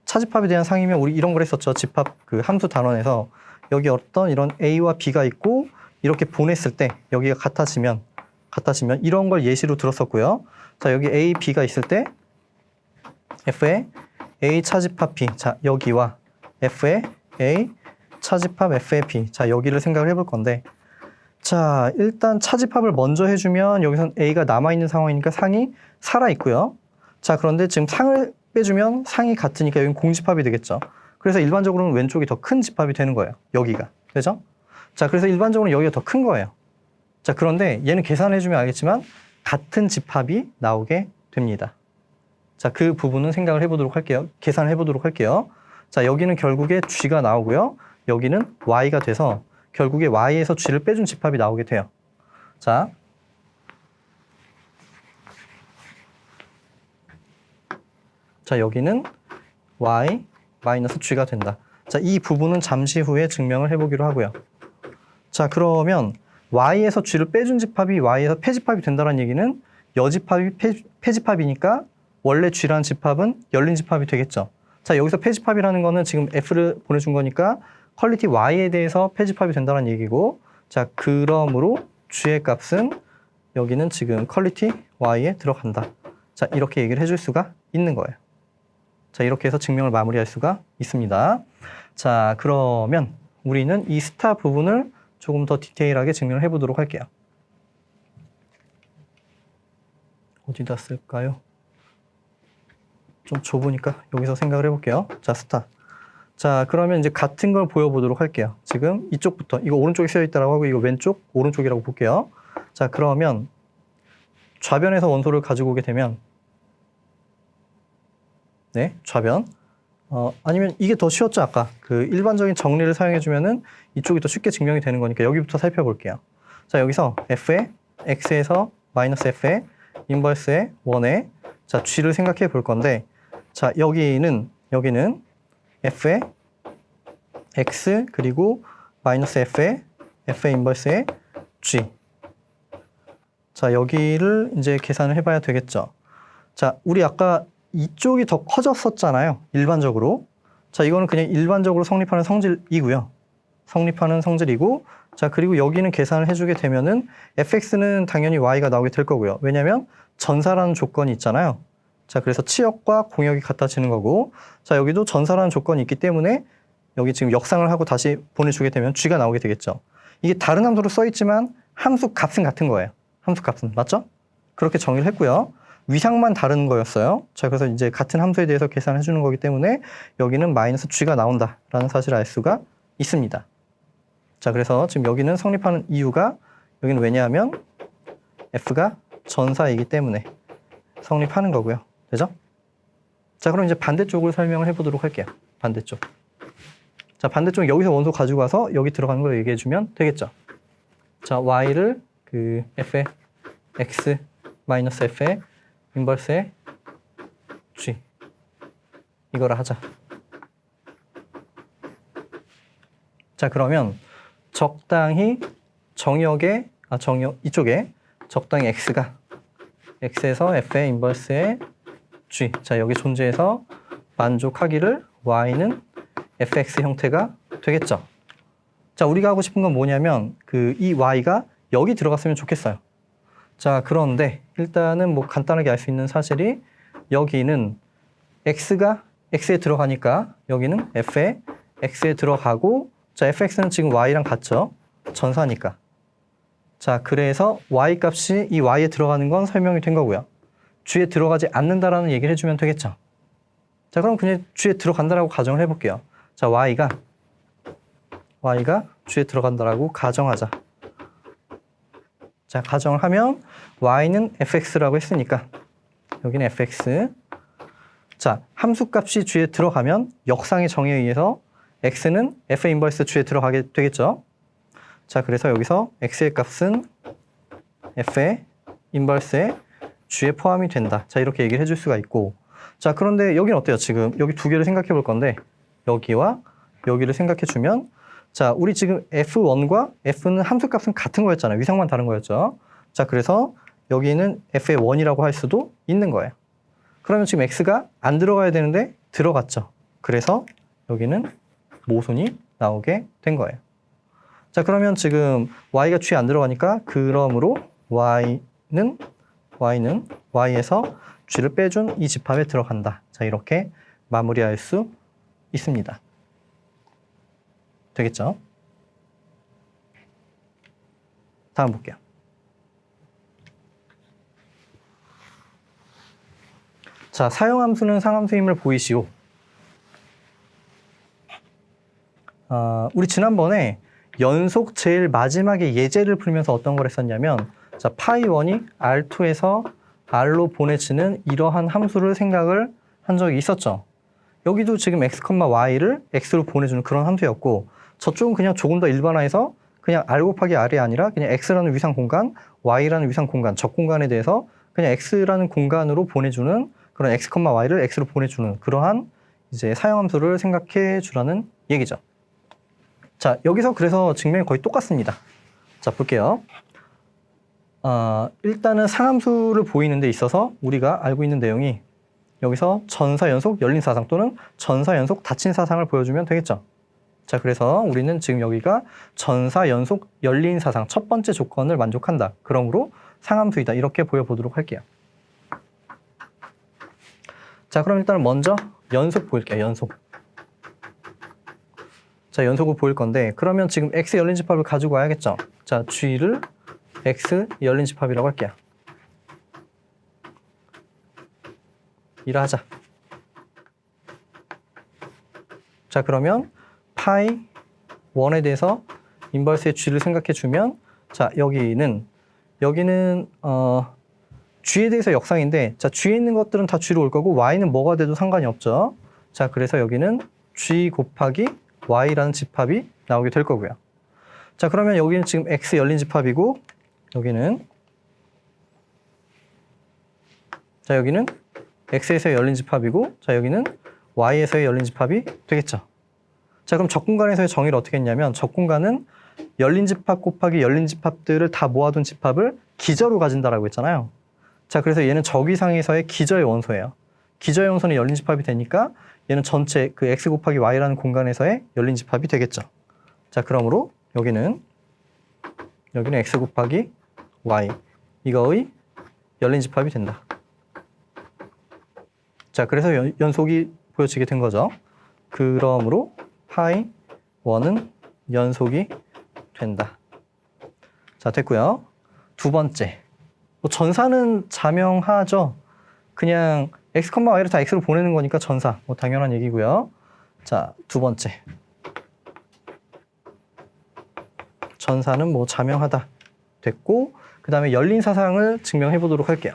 Speaker 1: 차집합에 대한 상이면 우리 이런 걸 했었죠. 집합 그 함수 단원에서 여기 어떤 이런 A와 B가 있고 이렇게 보냈을 때 여기가 같아지면 이런 걸 예시로 들었었고요. 자, 여기 A, B가 있을 때 F의 A 차집합 B. 자, 여기와 F의 A 차집합 F의 B. 자, 여기를 생각을 해볼 건데 자, 일단 차집합을 먼저 해주면 여기선 A가 남아있는 상황이니까 상이 살아있고요. 자, 그런데 지금 상을 빼주면 상이 같으니까 여기는 공집합이 되겠죠. 그래서 일반적으로는 왼쪽이 더 큰 집합이 되는 거예요. 여기가. 되죠? 자, 그래서 일반적으로 여기가 더 큰 거예요. 자, 그런데 얘는 계산해주면 알겠지만 같은 집합이 나오게 됩니다. 자, 그 부분은 생각을 해보도록 할게요. 계산을 해보도록 할게요. 자, 여기는 결국에 G가 나오고요. 여기는 Y가 돼서 결국에 Y에서 G를 빼준 집합이 나오게 돼요. 자, 여기는 Y 마이너스 G가 된다. 자, 이 부분은 잠시 후에 증명을 해보기로 하고요. 자, 그러면 Y에서 G를 빼준 집합이 Y에서 폐집합이 된다는 얘기는 여집합이 폐집합이니까 원래 G라는 집합은 열린 집합이 되겠죠. 자, 여기서 폐집합이라는 거는 지금 F를 보내준 거니까 퀄리티 Y에 대해서 폐집합이 된다는 얘기고 자, 그러므로 G의 값은 여기는 지금 퀄리티 Y에 들어간다. 자, 이렇게 얘기를 해줄 수가 있는 거예요. 자, 이렇게 해서 증명을 마무리할 수가 있습니다. 자, 그러면 우리는 이 스타 부분을 조금 더 디테일하게 증명을 해보도록 할게요. 어디다 쓸까요? 좀 좁으니까 여기서 생각을 해볼게요. 자, 스타. 자, 그러면 이제 같은 걸 보여보도록 할게요. 지금 이쪽부터, 이거 오른쪽에 쓰여있다고 하고 이거 왼쪽, 오른쪽이라고 볼게요. 자, 그러면 좌변에서 원소를 가지고 오게 되면 네, 좌변. 아니면 이게 더 쉬웠죠, 아까. 그 일반적인 정리를 사용해주면은 이쪽이 더 쉽게 증명이 되는 거니까 여기부터 살펴볼게요. 자, 여기서 F의 X에서 마이너스 F의 인버스의 1에 자, G를 생각해 볼 건데 자, 여기는 F의 X 그리고 마이너스 F의 인버스의 G. 자, 여기를 이제 계산을 해봐야 되겠죠. 자, 우리 아까 이쪽이 더 커졌었잖아요. 일반적으로. 자, 이거는 그냥 일반적으로 성립하는 성질이고요. 성립하는 성질이고, 자, 그리고 여기는 계산을 해주게 되면은 fx는 당연히 y가 나오게 될 거고요. 왜냐면 전사라는 조건이 있잖아요. 자, 그래서 치역과 공역이 같아지는 거고, 자, 여기도 전사라는 조건이 있기 때문에 여기 지금 역상을 하고 다시 보내주게 되면 g가 나오게 되겠죠. 이게 다른 함수로 써있지만 함수 값은 같은 거예요. 함수 값은. 맞죠? 그렇게 정의를 했고요. 위상만 다른 거였어요. 자, 그래서 이제 같은 함수에 대해서 계산해 주는 거기 때문에 여기는 마이너스 g가 나온다라는 사실을 알 수가 있습니다. 자, 그래서 지금 여기는 성립하는 이유가 여기는 왜냐하면 f가 전사이기 때문에 성립하는 거고요. 되죠? 자, 그럼 이제 반대쪽을 설명을 해보도록 할게요. 반대쪽. 자, 반대쪽 여기서 원소 가지고 와서 여기 들어가는 걸 얘기해 주면 되겠죠. 자, y를 그 f의 x 마이너스 f의 인버스의 g 이거를 하자. 자, 그러면 적당히 이쪽에 적당히 x에서 f의 인버스의 g. 자, 여기 존재해서 만족하기를 y는 fx 형태가 되겠죠. 자, 우리가 하고 싶은 건 뭐냐면 이 y가 여기 들어갔으면 좋겠어요. 자, 그런데 일단은 뭐 간단하게 알 수 있는 사실이 여기는 x가 x에 들어가니까 여기는 f에 x에 들어가고, 자, fx는 지금 y랑 같죠. 전사니까. 자, 그래서 y 값이 이 y에 들어가는 건 설명이 된 거고요. g에 들어가지 않는다라는 얘기를 해주면 되겠죠. 자, 그럼 그냥 g에 들어간다라고 가정을 해볼게요. 자, y가 g에 들어간다라고 가정하자. 자, 가정을 하면 y는 fx라고 했으니까 여기는 fx. 자, 함수값이 g에 들어가면 역상의 정의에 의해서 x는 f 인버스 g에 들어가게 되겠죠. 자, 그래서 여기서 x의 값은 f의 인버스의 g에 포함이 된다. 자, 이렇게 얘기를 해줄 수가 있고, 자, 그런데 여기는 어때요? 지금 여기 두 개를 생각해 볼 건데 여기와 여기를 생각해 주면, 자, 우리 지금 f1과 f는 함수값은 같은 거였잖아요. 위상만 다른 거였죠. 자, 그래서 여기는 f의 1이라고 할 수도 있는 거예요. 그러면 지금 x가 안 들어가야 되는데 들어갔죠. 그래서 여기는 모순이 나오게 된 거예요. 자, 그러면 지금 y가 g에 안 들어가니까 그러므로 y는 y에서 g를 빼준 이 집합에 들어간다. 자, 이렇게 마무리할 수 있습니다. 되겠죠? 다음 볼게요. 자, 사용함수는 상함수임을 보이시오. 우리 지난번에 연속 제일 마지막에 예제를 풀면서 어떤 걸 했었냐면, 자, 파이1이 R2에서 R로 보내지는 이러한 함수를 생각을 한 적이 있었죠. 여기도 지금 x, y를 x로 보내주는 그런 함수였고, 저쪽은 그냥 조금 더 일반화해서 그냥 r 곱하기 r이 아니라 그냥 x라는 위상 공간, y라는 위상 공간, 적 공간에 대해서 그냥 x라는 공간으로 보내주는 그런 x, y를 x로 보내주는 그러한 이제 사용함수를 생각해 주라는 얘기죠. 자, 여기서 그래서 증명이 거의 똑같습니다. 자, 볼게요. 일단은 상함수를 보이는 데 있어서 우리가 알고 있는 내용이 여기서 전사 연속 열린 사상 또는 전사 연속 닫힌 사상을 보여주면 되겠죠. 자, 그래서 우리는 지금 여기가 전사 연속 열린 사상 첫 번째 조건을 만족한다. 그러므로 상함수이다. 이렇게 보여보도록 할게요. 자, 그럼 일단 먼저 연속 보일게요. 연속. 자, 연속을 보일 건데, 그러면 지금 x 열린 집합을 가지고 와야겠죠. 자, g를 x 열린 집합이라고 할게요. 이라 하자. 자, 그러면 파이 1에 대해서 인버스의 g를 생각해 주면, 자, 여기는 g에 대해서 역상인데, 자, g에 있는 것들은 다 g로 올 거고 y는 뭐가 돼도 상관이 없죠. 자, 그래서 여기는 g 곱하기 y라는 집합이 나오게 될 거고요. 자, 그러면 여기는 지금 x 열린 집합이고, 여기는 x에서의 열린 집합이고, 자, 여기는 y에서의 열린 집합이 되겠죠. 자, 그럼 적공간에서의 정의를 어떻게 했냐면, 적공간은 열린 집합 곱하기 열린 집합들을 다 모아둔 집합을 기저로 가진다라고 했잖아요. 자, 그래서 얘는 적위상에서의 기저의 원소예요. 기저의 원소는 열린 집합이 되니까 얘는 전체 그 x 곱하기 y라는 공간에서의 열린 집합이 되겠죠. 자, 그러므로 여기는 x 곱하기 y 이거의 열린 집합이 된다. 자, 그래서 연속이 보여지게 된 거죠. 그러므로 파이 1은 연속이 된다. 자, 됐고요. 두 번째. 뭐 전사는 자명하죠. 그냥 x, y를 다 x로 보내는 거니까 전사. 뭐 당연한 얘기고요. 자, 두 번째. 전사는 뭐 자명하다. 됐고, 그 다음에 열린 사상을 증명해 보도록 할게요.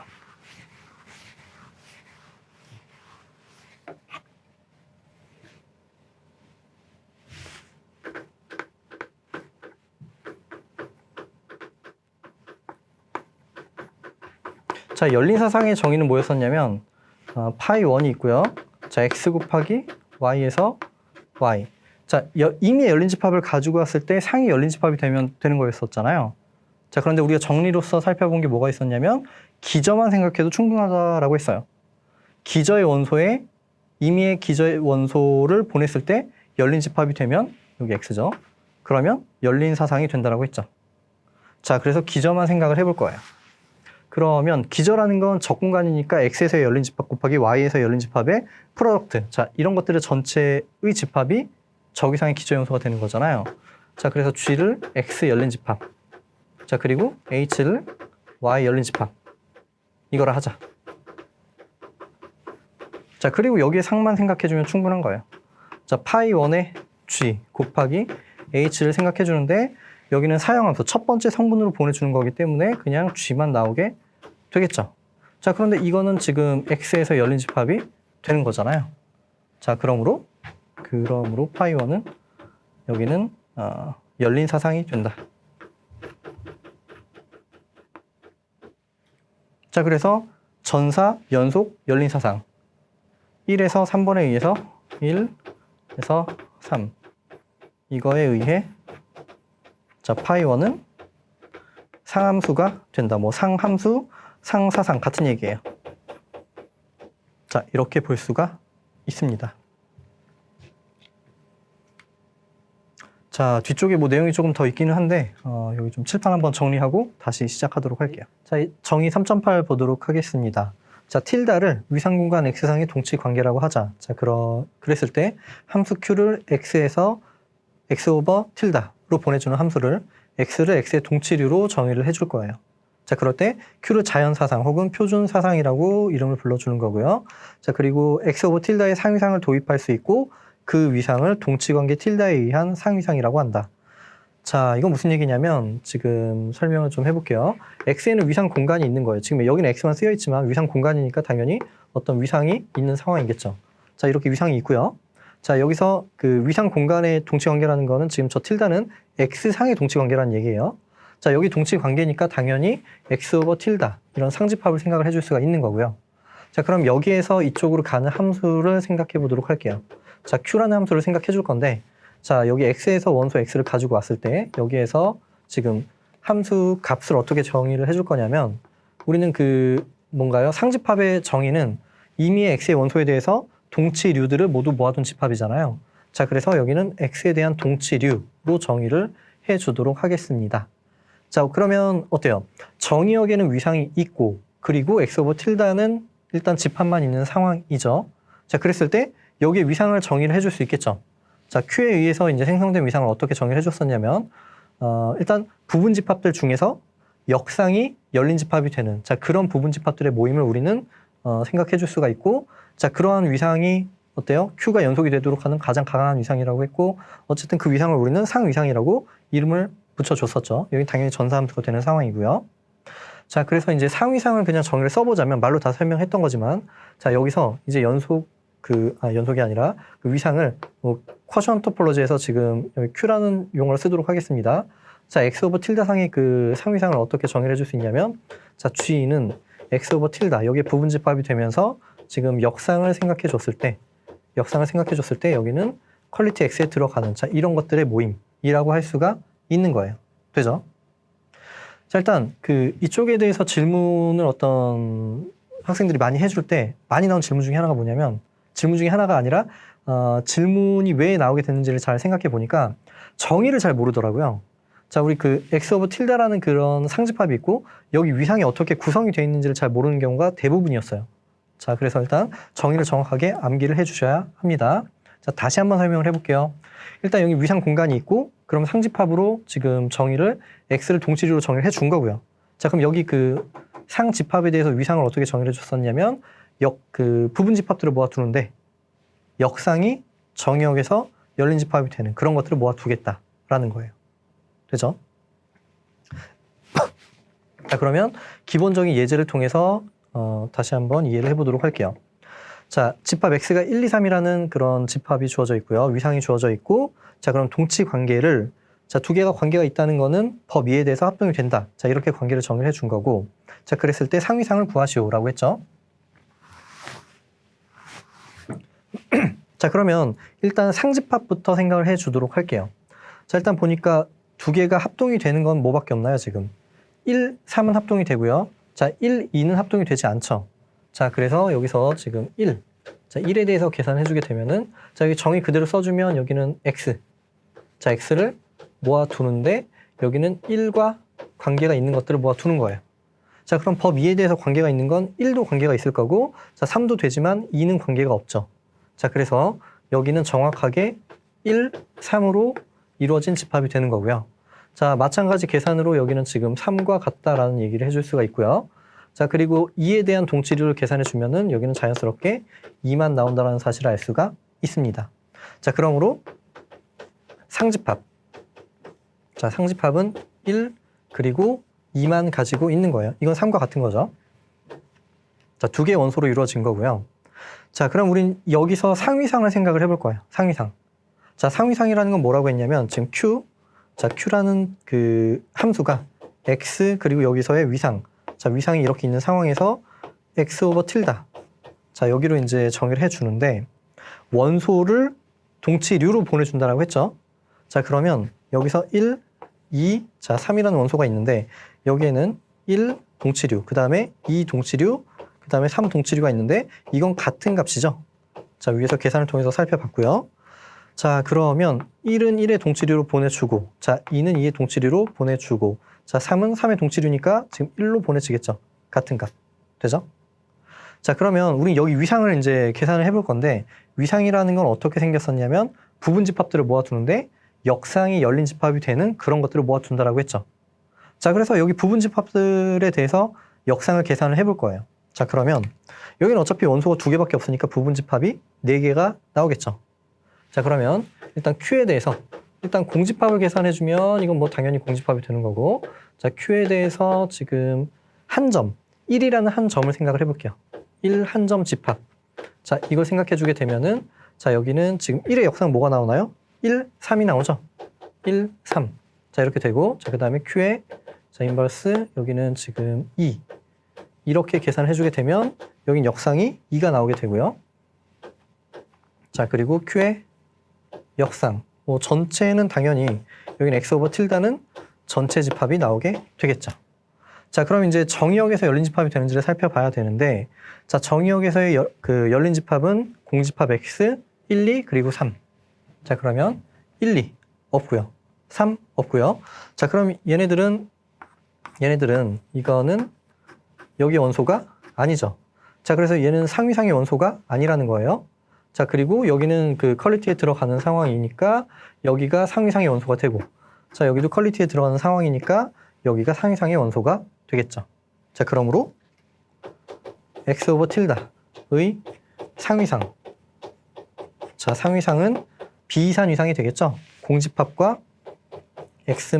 Speaker 1: 자, 열린 사상의 정의는 뭐였었냐면 파이 1이 있고요. 자, x 곱하기 y에서 y. 자, 이미 열린 집합을 가지고 왔을 때 상이 열린 집합이 되는 거였었잖아요. 자, 그런데 우리가 정리로서 살펴본 게 뭐가 있었냐면 기저만 생각해도 충분하다라고 했어요. 기저의 원소에 임의의 기저의 원소를 보냈을 때 열린 집합이 되면 여기 x죠. 그러면 열린 사상이 된다라고 했죠. 자, 그래서 기저만 생각을 해볼 거예요. 그러면 기저라는 건 적공간이니까 x에서의 열린 집합 곱하기 y에서의 열린 집합의 프로덕트. 자, 이런 것들의 전체의 집합이 저기상의 기저 요소가 되는 거잖아요. 자, 그래서 g를 x 열린 집합. 자, 그리고 h를 y 열린 집합. 이거를 하자. 자, 그리고 여기에 상만 생각해주면 충분한 거예요. 자, 파이 1의 g 곱하기 h를 생각해주는데 여기는 사형함수 첫 번째 성분으로 보내주는 거기 때문에 그냥 g만 나오게 되겠죠. 자, 그런데 이거는 지금 x에서 열린 집합이 되는 거잖아요. 자, 그러므로 파이 1은 여기는 열린 사상이 된다. 자, 그래서 전사, 연속, 열린 사상 1에서 3번에 의해서 1에서 3 이거에 의해 자, 파이 1은 상함수가 된다. 뭐 상함수, 상사상 같은 얘기예요. 자, 이렇게 볼 수가 있습니다. 자, 뒤쪽에 뭐 내용이 조금 더 있기는 한데 여기 좀 칠판 한번 정리하고 다시 시작하도록 할게요. 자, 정의 3.8 보도록 하겠습니다. 자, 틸다를 위상공간 x상의 동치 관계라고 하자. 자, 그랬을 때 함수 q를 x에서 x 오버 틸다로 보내주는 함수를 x를 x의 동치류로 정의를 해줄 거예요. 자, 그럴 때 q를 자연사상 혹은 표준사상이라고 이름을 불러주는 거고요. 자, 그리고 x 오버 틸다의 상위상을 도입할 수 있고 그 위상을 동치관계 틸다에 의한 상위상이라고 한다. 자, 이건 무슨 얘기냐면 지금 설명을 좀 해볼게요. x에는 위상 공간이 있는 거예요. 지금 여기는 x만 쓰여 있지만 위상 공간이니까 당연히 어떤 위상이 있는 상황이겠죠. 자, 이렇게 위상이 있고요. 자, 여기서 그 위상 공간의 동치관계라는 거는 지금 저 틸다는 x상의 동치관계라는 얘기예요. 자, 여기 동치관계니까 당연히 x 오버 틸다 이런 상집합을 생각을 해줄 수가 있는 거고요. 자, 그럼 여기에서 이쪽으로 가는 함수를 생각해 보도록 할게요. 자, q라는 함수를 생각해 줄 건데 자, 여기 x에서 원소 x를 가지고 왔을 때 여기에서 지금 함수 값을 어떻게 정의를 해줄 거냐면 우리는 뭔가요? 상집합의 정의는 임의의 x의 원소에 대해서 동치류들을 모두 모아둔 집합이잖아요. 자, 그래서 여기는 x에 대한 동치류로 정의를 해주도록 하겠습니다. 자, 그러면 어때요? 정의역에는 위상이 있고 그리고 x 오버 틸다는 일단 집합만 있는 상황이죠. 자, 그랬을 때 여기에 위상을 정의를 해줄 수 있겠죠. 자, Q에 의해서 이제 생성된 위상을 어떻게 정의를 해줬었냐면 일단 부분 집합들 중에서 역상이 열린 집합이 되는 자, 그런 부분 집합들의 모임을 우리는 생각해 줄 수가 있고 자, 그러한 위상이 어때요? Q가 연속이 되도록 하는 가장 강한 위상이라고 했고 어쨌든 그 위상을 우리는 상위상이라고 이름을 붙여줬었죠. 여기 당연히 전사함수가 되는 상황이고요. 자, 그래서 이제 상위상을 그냥 정의를 써보자면 말로 다 설명했던 거지만 자, 여기서 이제 연속이 아니라 그 위상을 뭐 쿼션 토폴로지에서 지금 여기 Q라는 용어를 쓰도록 하겠습니다. 자, x 오버 틸다 상의 그 상위상을 어떻게 정의를 해줄 수 있냐면 자, G는 x 오버 틸다 여기에 부분 집합이 되면서 지금 역상을 생각해 줬을 때 여기는 퀄리티 x에 들어가는 자, 이런 것들의 모임이라고 할 수가 있는 거예요. 되죠? 자, 일단 이쪽에 대해서 질문을 어떤 학생들이 많이 해줄 때 많이 나온 질문 중에 하나가 뭐냐면, 질문 중에 하나가 아니라 질문이 왜 나오게 됐는지를 잘 생각해 보니까 정의를 잘 모르더라고요. 자, 우리 그 X 오브 틸다라는 그런 상집합이 있고 여기 위상이 어떻게 구성이 되어 있는지를 잘 모르는 경우가 대부분이었어요. 자, 그래서 일단 정의를 정확하게 암기를 해 주셔야 합니다. 자, 다시 한번 설명을 해볼게요. 일단 여기 위상 공간이 있고 그럼 상집합으로 지금 정의를 X를 동치류로 정의를 해 준 거고요. 자, 그럼 여기 그 상집합에 대해서 위상을 어떻게 정의를 줬었냐면 부분 집합들을 모아두는데 역상이 정의역에서 열린 집합이 되는 그런 것들을 모아두겠다라는 거예요. 되죠? 자, 그러면 기본적인 예제를 통해서 다시 한번 이해를 해보도록 할게요. 자, 집합 X가 1, 2, 3이라는 그런 집합이 주어져 있고요. 위상이 주어져 있고, 자, 그럼 동치 관계를, 자, 두 개가 관계가 있다는 거는 법 2에 대해서 합동이 된다. 자, 이렇게 관계를 정의를 해준 거고, 자, 그랬을 때 상위상을 구하시오라고 했죠. 자, 그러면 일단 상집합부터 생각을 해 주도록 할게요. 자, 일단 보니까 두 개가 합동이 되는 건 뭐밖에 없나요, 지금? 1, 3은 합동이 되고요. 자, 1, 2는 합동이 되지 않죠. 자, 그래서 여기서 지금 1. 자, 1에 대해서 계산해 주게 되면은, 자, 여기 정의 그대로 써주면 여기는 X. 자, X를 모아두는데, 여기는 1과 관계가 있는 것들을 모아두는 거예요. 자, 그럼 법 2에 대해서 관계가 있는 건 1도 관계가 있을 거고, 자, 3도 되지만 2는 관계가 없죠. 자, 그래서 여기는 정확하게 1, 3으로 이루어진 집합이 되는 거고요. 자, 마찬가지 계산으로 여기는 지금 3과 같다라는 얘기를 해줄 수가 있고요. 자, 그리고 2에 대한 동치류를 계산해 주면은 여기는 자연스럽게 2만 나온다는 사실을 알 수가 있습니다. 자, 그러므로 상집합. 자, 상집합은 1 그리고 2만 가지고 있는 거예요. 이건 3과 같은 거죠. 자, 두 개의 원소로 이루어진 거고요. 자, 그럼 우린 여기서 상위상을 생각을 해볼 거예요. 상위상. 자, 상위상이라는 건 뭐라고 했냐면 지금 Q, 자, Q라는 그 함수가 X 그리고 여기서의 위상. 자, 위상이 이렇게 있는 상황에서 X 오버 틸다. 자, 여기로 이제 정의를 해주는데 원소를 동치류로 보내준다라고 했죠. 자, 그러면 여기서 1, 2, 자, 3이라는 원소가 있는데 여기에는 1 동치류, 그 다음에 2 동치류, 그 다음에 3 동치류가 있는데 이건 같은 값이죠. 자, 위에서 계산을 통해서 살펴봤고요. 자, 그러면 1은 1의 동치류로 보내주고, 자, 2는 2의 동치류로 보내주고, 자, 3은 3의 동치류니까 지금 1로 보내지겠죠. 같은 값. 되죠? 자, 그러면 우리 여기 위상을 이제 계산을 해볼 건데 위상이라는 건 어떻게 생겼었냐면 부분 집합들을 모아두는데 역상이 열린 집합이 되는 그런 것들을 모아둔다라고 했죠. 자, 그래서 여기 부분 집합들에 대해서 역상을 계산을 해볼 거예요. 자, 그러면 여기는 어차피 원소가 2개밖에 없으니까 부분 집합이 4개가 나오겠죠. 자, 그러면 일단 Q에 대해서 일단 공집합을 계산해주면 이건 뭐 당연히 공집합이 되는 거고, 자, Q에 대해서 지금 한 점, 1이라는 한 점을 생각을 해볼게요. 1 한 점 집합. 자, 이걸 생각해주게 되면은, 자, 여기는 지금 1의 역상 뭐가 나오나요? 1, 3이 나오죠. 1, 3. 자, 이렇게 되고, 자, 그 다음에 Q에, 자, 인버스, 여기는 지금 2. 이렇게 계산을 해주게 되면, 여긴 역상이 2가 나오게 되고요. 자, 그리고 Q에 역상. 뭐 전체는 당연히 여기는 X 오버 틸다는 전체 집합이 나오게 되겠죠. 자, 그럼 이제 정의역에서 열린 집합이 되는지를 살펴봐야 되는데, 자, 정의역에서의 열린 집합은 공집합 X, 1, 2, 그리고 3. 자, 그러면 1, 2 없고요. 3 없고요. 자, 그럼 얘네들은 이거는 여기 원소가 아니죠. 자, 그래서 얘는 상위상의 원소가 아니라는 거예요. 자, 그리고 여기는 그 퀄리티에 들어가는 상황이니까 여기가 상위상의 원소가 되고, 자, 여기도 퀄리티에 들어가는 상황이니까 여기가 상위상의 원소가 되겠죠. 자, 그러므로 X 오버 틸다의 상위상. 자, 상위상은 비이산 위상이 되겠죠. 공집합과 X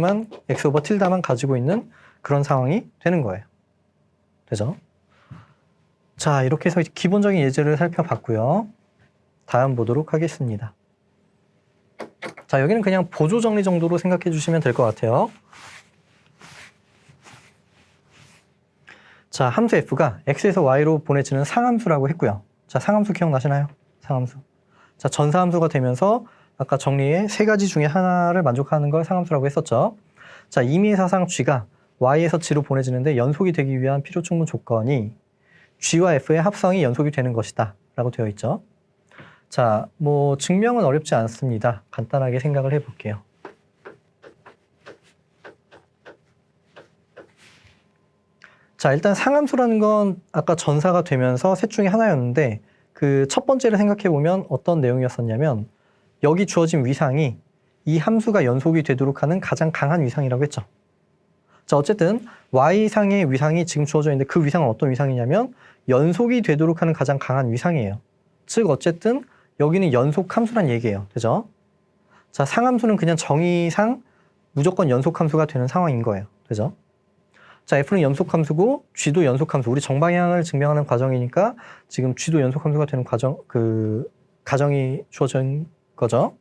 Speaker 1: 오버 틸다만 가지고 있는 그런 상황이 되는 거예요. 되죠? 자, 이렇게 해서 기본적인 예제를 살펴봤고요. 다음 보도록 하겠습니다. 자, 여기는 그냥 보조 정리 정도로 생각해 주시면 될 것 같아요. 자, 함수 f가 x에서 y로 보내지는 상함수라고 했고요. 자, 상함수 기억나시나요? 상함수. 자, 전사함수가 되면서 아까 정리의 3가지 중에 하나를 만족하는 걸 상함수라고 했었죠. 자, 임의의 사상 g가 y에서 g로 보내지는데 연속이 되기 위한 필요 충분 조건이 G와 F의 합성이 연속이 되는 것이다 라고 되어 있죠. 자, 뭐 증명은 어렵지 않습니다. 간단하게 생각을 해볼게요. 자, 일단 상함수라는 건 아까 전사가 되면서 셋 중에 하나였는데 그 첫 번째를 생각해보면 어떤 내용이었었냐면 여기 주어진 위상이 이 함수가 연속이 되도록 하는 가장 강한 위상이라고 했죠. 자, 어쨌든 y상의 위상이 지금 주어져 있는데 그 위상은 어떤 위상이냐면 연속이 되도록 하는 가장 강한 위상이에요. 즉 어쨌든 여기는 연속함수란 얘기예요. 되죠? 자, 상함수는 그냥 정의상 무조건 연속함수가 되는 상황인 거예요. 되죠? 자, F는 연속함수고 G도 연속함수. 우리 정방향을 증명하는 과정이니까 지금 G도 연속함수가 되는 가정이 주어진 거죠.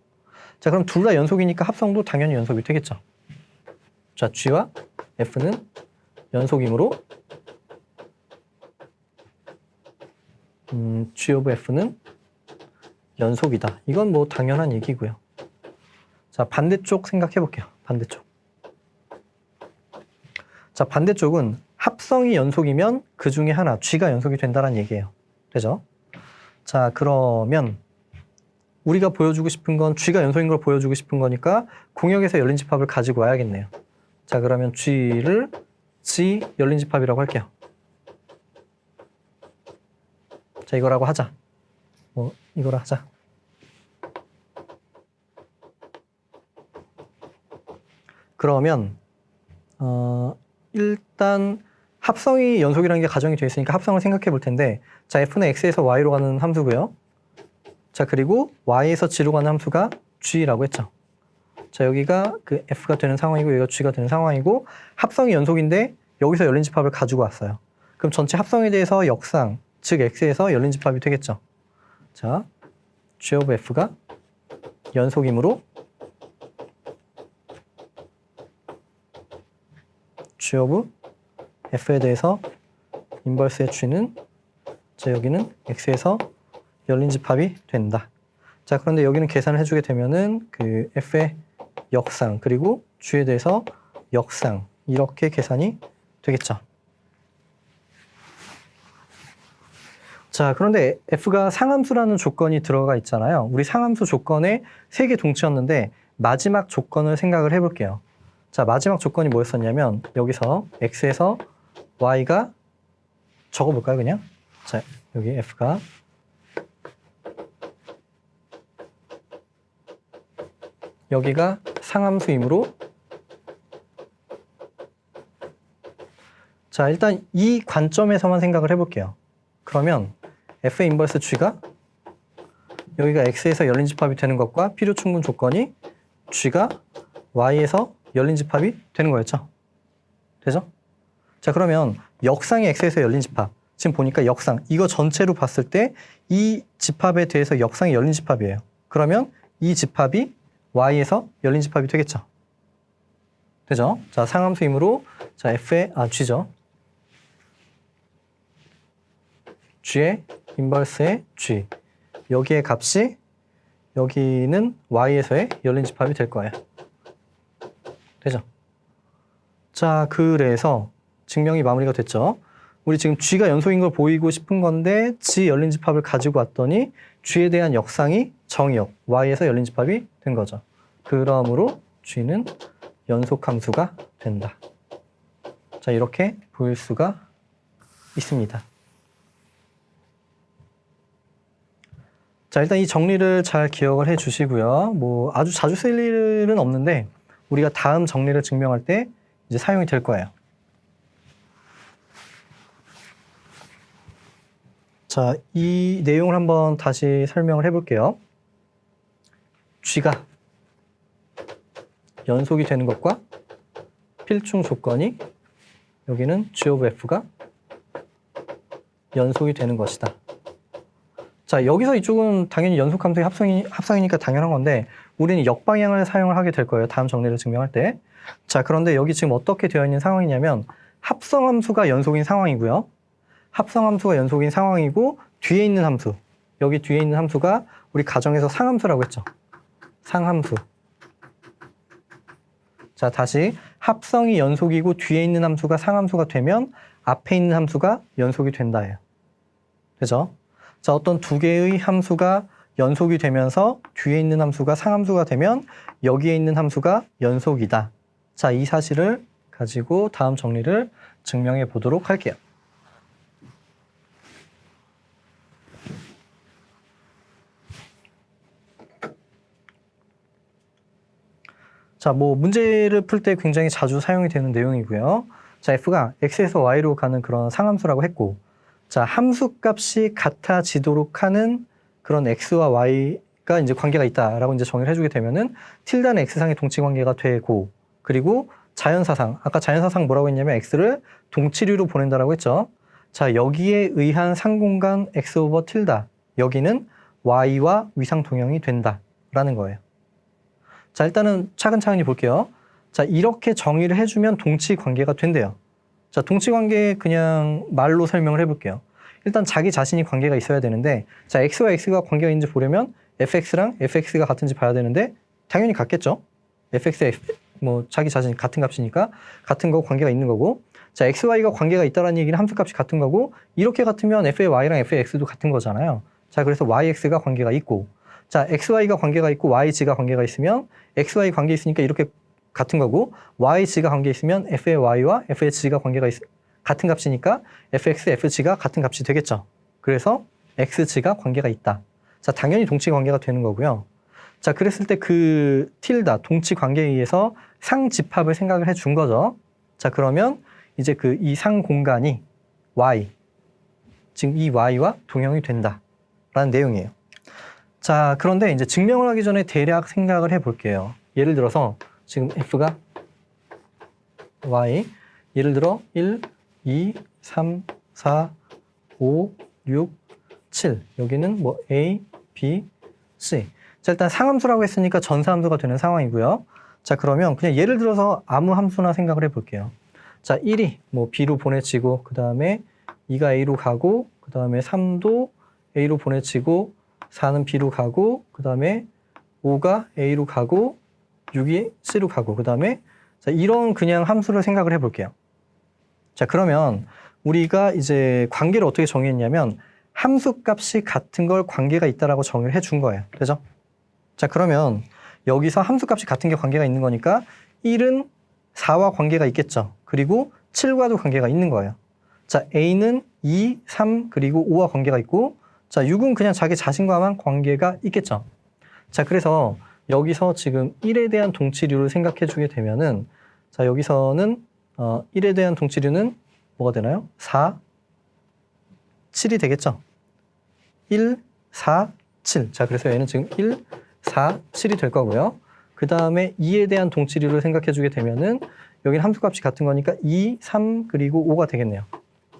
Speaker 1: 자, 그럼 둘 다 연속이니까 합성도 당연히 연속이 되겠죠. 자, G와 F는 연속이므로 G of F는 연속이다. 이건 뭐 당연한 얘기고요. 자, 반대쪽 생각해 볼게요. 반대쪽. 자, 반대쪽은 합성이 연속이면 그 중에 하나, G가 연속이 된다는 얘기예요. 되죠? 자, 그러면 우리가 보여주고 싶은 건 G가 연속인 걸 보여주고 싶은 거니까 공역에서 열린 집합을 가지고 와야겠네요. 자, 그러면 G를 G 열린 집합이라고 할게요. 자, 이거라고 하자. 이거라 하자. 그러면 일단 합성이 연속이라는 게 가정이 되어 있으니까 합성을 생각해 볼 텐데, 자, F는 X에서 Y로 가는 함수고요. 자, 그리고 Y에서 G로 가는 함수가 G라고 했죠. 자, 여기가 그 F가 되는 상황이고 여기가 G가 되는 상황이고 합성이 연속인데 여기서 열린 집합을 가지고 왔어요. 그럼 전체 합성에 대해서 역상, 즉 X에서 열린 집합이 되겠죠. 자, G of F가 연속이므로 G of F에 대해서 인버스의 G는 자, 여기는 X에서 열린 집합이 된다. 자, 그런데 여기는 계산을 해주게 되면은 그 F의 역상 그리고 G에 대해서 역상 이렇게 계산이 되겠죠. 자, 그런데 F가 상함수라는 조건이 들어가 있잖아요. 우리 상함수 조건에 3개 동치였는데 마지막 조건을 생각을 해볼게요. 자, 마지막 조건이 뭐였었냐면 여기서 X에서 Y가 적어볼까요, 그냥? 자, 여기 F가 여기가 상함수이므로 자, 일단 이 관점에서만 생각을 해볼게요. 그러면 F의 인버스 G가 여기가 X에서 열린 집합이 되는 것과 필요 충분 조건이 G가 Y에서 열린 집합이 되는 거였죠. 되죠? 자, 그러면 역상이 X에서 열린 집합. 지금 보니까 역상, 이거 전체로 봤을 때 이 집합에 대해서 역상이 열린 집합이에요. 그러면 이 집합이 Y에서 열린 집합이 되겠죠. 되죠? 자, 상함수이므로 자, F의 G죠. G의 인버스의 G. 여기의 값이 여기는 Y에서의 열린 집합이 될 거예요. 되죠? 자, 그래서 증명이 마무리가 됐죠. 우리 지금 G가 연속인 걸 보이고 싶은 건데 G 열린 집합을 가지고 왔더니 G에 대한 역상이 정의역 Y에서 열린 집합이 된 거죠. 그러므로 G는 연속함수가 된다. 자, 이렇게 보일 수가 있습니다. 자, 일단 이 정리를 잘 기억을 해 주시고요. 뭐 아주 자주 쓸 일은 없는데 우리가 다음 정리를 증명할 때 이제 사용이 될 거예요. 자, 이 내용을 한번 다시 설명을 해볼게요. G가 연속이 되는 것과 필충 조건이 여기는 G of F가 연속이 되는 것이다. 자, 여기서 이쪽은 당연히 연속함수의 합성이니까 당연한 건데 우리는 역방향을 사용을 하게 될 거예요. 다음 정리를 증명할 때. 자, 그런데 여기 지금 어떻게 되어 있는 상황이냐면 합성함수가 연속인 상황이고요. 합성함수가 연속인 상황이고 뒤에 있는 함수, 여기 뒤에 있는 함수가 우리 가정에서 상함수라고 했죠. 상함수. 자, 다시 합성이 연속이고 뒤에 있는 함수가 상함수가 되면 앞에 있는 함수가 연속이 된다예요. 되죠? 자, 어떤 두 개의 함수가 연속이 되면서 뒤에 있는 함수가 상함수가 되면 여기에 있는 함수가 연속이다. 자, 이 사실을 가지고 다음 정리를 증명해 보도록 할게요. 자, 뭐 문제를 풀 때 굉장히 자주 사용이 되는 내용이고요. 자, f가 x에서 y로 가는 그런 상함수라고 했고, 자, 함수 값이 같아지도록 하는 그런 x와 y가 이제 관계가 있다라고 이제 정의를 해주게 되면은 tilda는 x상의 동치 관계가 되고, 그리고 자연사상, 아까 자연사상 뭐라고 했냐면 x를 동치류로 보낸다라고 했죠. 자, 여기에 의한 상공간 x 오버 tilda, 여기는 y와 위상 동형이 된다라는 거예요. 자, 일단은 차근차근히 볼게요. 자, 이렇게 정의를 해주면 동치 관계가 된대요. 자, 동치 관계 그냥 말로 설명을 해볼게요. 일단 자기 자신이 관계가 있어야 되는데, 자, x와 x가 관계가 있는지 보려면 fx랑 fx가 같은지 봐야 되는데 당연히 같겠죠. fx, 뭐 자기 자신이 같은 값이니까 같은 거 관계가 있는 거고, 자, x, y가 관계가 있다라는 얘기는 함수 값이 같은 거고, 이렇게 같으면 f의 y랑 f의 x도 같은 거잖아요. 자, 그래서 yx가 관계가 있고, 자, xy가 관계가 있고 yg가 관계가 있으면 xy 관계 있으니까 이렇게 같은 거고, yg가 관계 있으면 f의 y와 fhg가 관계가 같은 값이니까 fx, fg가 같은 값이 되겠죠. 그래서 xg가 관계가 있다. 자, 당연히 동치 관계가 되는 거고요. 자, 그랬을 때 그 틸다, 동치 관계에 의해서 상집합을 생각을 해 준 거죠. 자, 그러면 이제 그 이 상 공간이 y, 지금 이 y와 동형이 된다라는 내용이에요. 자, 그런데 이제 증명을 하기 전에 대략 생각을 해 볼게요. 예를 들어서 지금 f가 y, 예를 들어 1, 2, 3, 4, 5, 6, 7. 여기는 뭐 a, b, c. 자, 일단 상함수라고 했으니까 전사함수가 되는 상황이고요. 자, 그러면 그냥 예를 들어서 아무 함수나 생각을 해 볼게요. 자, 1이 뭐 b로 보내치고, 그 다음에 2가 a로 가고, 그 다음에 3도 a로 보내치고, 4는 b로 가고, 그 다음에 5가 a로 가고, 6이 c로 가고, 그 다음에 자, 이런 그냥 함수를 생각을 해볼게요. 자, 그러면 우리가 이제 관계를 어떻게 정의했냐면 함수 값이 같은 걸 관계가 있다라고 정의를 해준 거예요. 되죠? 자, 그러면 여기서 함수 값이 같은 게 관계가 있는 거니까 1은 4와 관계가 있겠죠. 그리고 7과도 관계가 있는 거예요. 자, a는 2, 3, 그리고 5와 관계가 있고, 자, 6은 그냥 자기 자신과만 관계가 있겠죠. 자, 그래서 여기서 지금 1에 대한 동치류를 생각해 주게 되면은, 자, 여기서는 1에 대한 동치류는 뭐가 되나요? 4, 7이 되겠죠. 1, 4, 7. 자, 그래서 얘는 지금 1, 4, 7이 될 거고요. 그 다음에 2에 대한 동치류를 생각해 주게 되면은 여기는 함수값이 같은 거니까 2, 3, 그리고 5가 되겠네요.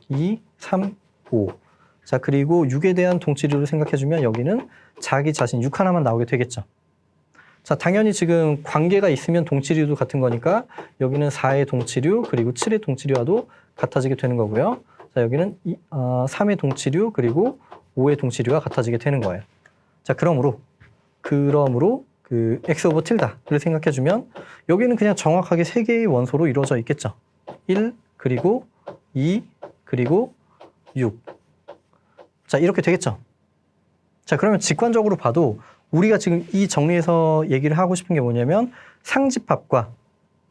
Speaker 1: 2, 3, 5. 자, 그리고 6에 대한 동치류를 생각해 주면 여기는 자기 자신 6 하나만 나오게 되겠죠. 자, 당연히 지금 관계가 있으면 동치류도 같은 거니까 여기는 4의 동치류, 그리고 7의 동치류와도 같아지게 되는 거고요. 자, 여기는 3의 동치류, 그리고 5의 동치류가 같아지게 되는 거예요. 자, 그러므로 그 x 오버 틸다를 생각해 주면 여기는 그냥 정확하게 3개의 원소로 이루어져 있겠죠. 1, 그리고 2, 그리고 6. 자, 이렇게 되겠죠. 자, 그러면 직관적으로 봐도 우리가 지금 이 정리에서 얘기를 하고 싶은 게 뭐냐면 상집합과,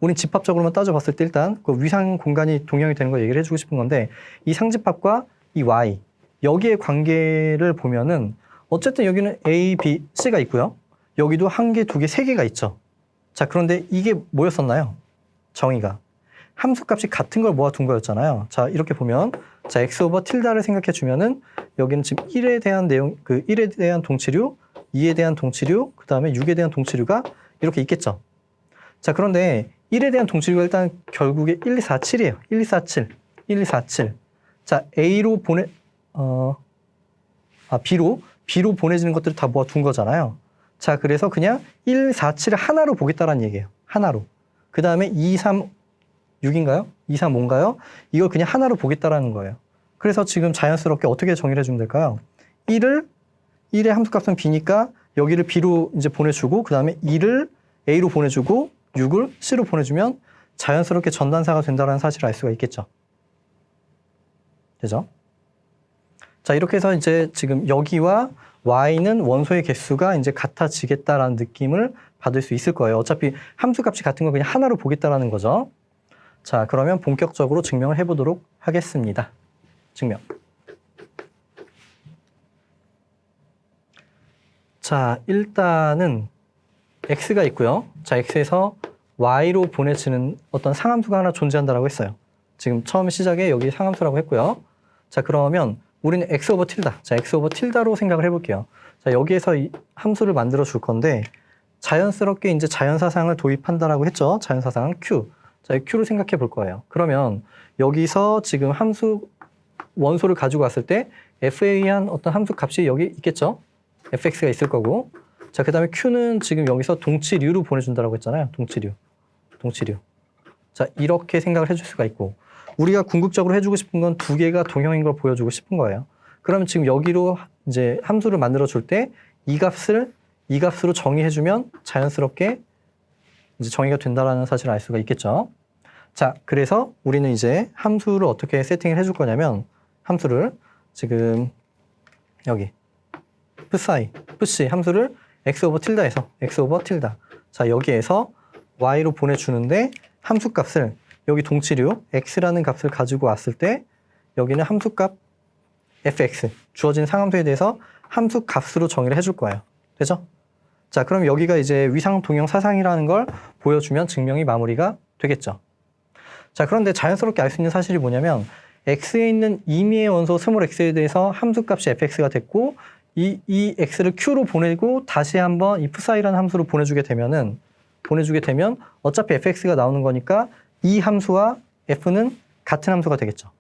Speaker 1: 우린 집합적으로만 따져봤을 때 일단 그 위상 공간이 동형이 되는 거 얘기를 해주고 싶은 건데, 이 상집합과 이 y, 여기의 관계를 보면은 어쨌든 여기는 a, b, c가 있고요. 여기도 1개, 2개, 3개가 있죠. 자, 그런데 이게 뭐였었나요? 정의가 함수값이 같은 걸 모아둔 거였잖아요. 자, 이렇게 보면 자, x 오버 틸다를 생각해 주면은 여기는 지금 1에 대한 내용, 그 1에 대한 동치류, 2에 대한 동치류, 그 다음에 6에 대한 동치류가 이렇게 있겠죠. 자, 그런데 1에 대한 동치류가 일단 결국에 1, 2, 4, 7이에요. 1, 2, 4, 7. 1, 2, 4, 7. 자, A로 B로 보내지는 것들을 다 모아둔 거잖아요. 자, 그래서 그냥 1, 4, 7을 하나로 보겠다라는 얘기예요. 하나로. 그 다음에 2, 3, 6인가요? 2, 3, 5인가요? 이걸 그냥 하나로 보겠다라는 거예요. 그래서 지금 자연스럽게 어떻게 정의를 해주면 될까요? 1의 함수값은 B니까 여기를 B로 이제 보내주고, 그 다음에 2를 A로 보내주고, 6을 C로 보내주면 자연스럽게 전단사가 된다는 사실을 알 수가 있겠죠. 되죠? 자, 이렇게 해서 이제 지금 여기와 y는 원소의 개수가 이제 같아지겠다라는 느낌을 받을 수 있을 거예요. 어차피 함수 값이 같은 거 그냥 하나로 보겠다라는 거죠. 자, 그러면 본격적으로 증명을 해보도록 하겠습니다. 증명. 자, 일단은 x가 있고요. 자, x에서 y로 보내지는 어떤 상함수가 하나 존재한다라고 했어요. 지금 처음 시작에 여기 상함수라고 했고요. 자, 그러면 우리는 x 오버 틸다. 자, x 오버 틸다로 생각을 해볼게요. 자, 여기에서 이 함수를 만들어 줄 건데 자연스럽게 이제 자연사상을 도입한다라고 했죠. 자연사상 q. 자, 이 q를 생각해 볼 거예요. 그러면 여기서 지금 함수 원소를 가지고 왔을 때 f에 의한 어떤 함수 값이 여기 있겠죠. fx가 있을 거고. 자, 그 다음에 q는 지금 여기서 동치류로 보내준다라고 했잖아요. 동치류. 자, 이렇게 생각을 해줄 수가 있고, 우리가 궁극적으로 해주고 싶은 건 두 개가 동형인 걸 보여주고 싶은 거예요. 그러면 지금 여기로 이제 함수를 만들어 줄 때 이 값으로 정의해주면 자연스럽게 이제 정의가 된다라는 사실을 알 수가 있겠죠. 자, 그래서 우리는 이제 함수를 어떻게 세팅을 해줄 거냐면, 함수를 지금 여기 푸시 함수를 x 오버 틸다에서 x 오버 틸다. 자, 여기에서 y로 보내주는데 함수 값을 여기 동치류 x라는 값을 가지고 왔을 때 여기는 함수 값 fx 주어진 상함수에 대해서 함수 값으로 정의를 해줄 거예요. 되죠? 자, 그럼 여기가 이제 위상 동형 사상이라는 걸 보여주면 증명이 마무리가 되겠죠. 자, 그런데 자연스럽게 알 수 있는 사실이 뭐냐면 x에 있는 임의의 원소 스몰 x에 대해서 함수 값이 fx가 됐고 이 x를 q로 보내고 다시 한번 이 푸사이라는 함수로 보내주게 되면 어차피 fx가 나오는 거니까 이 함수와 f는 같은 함수가 되겠죠.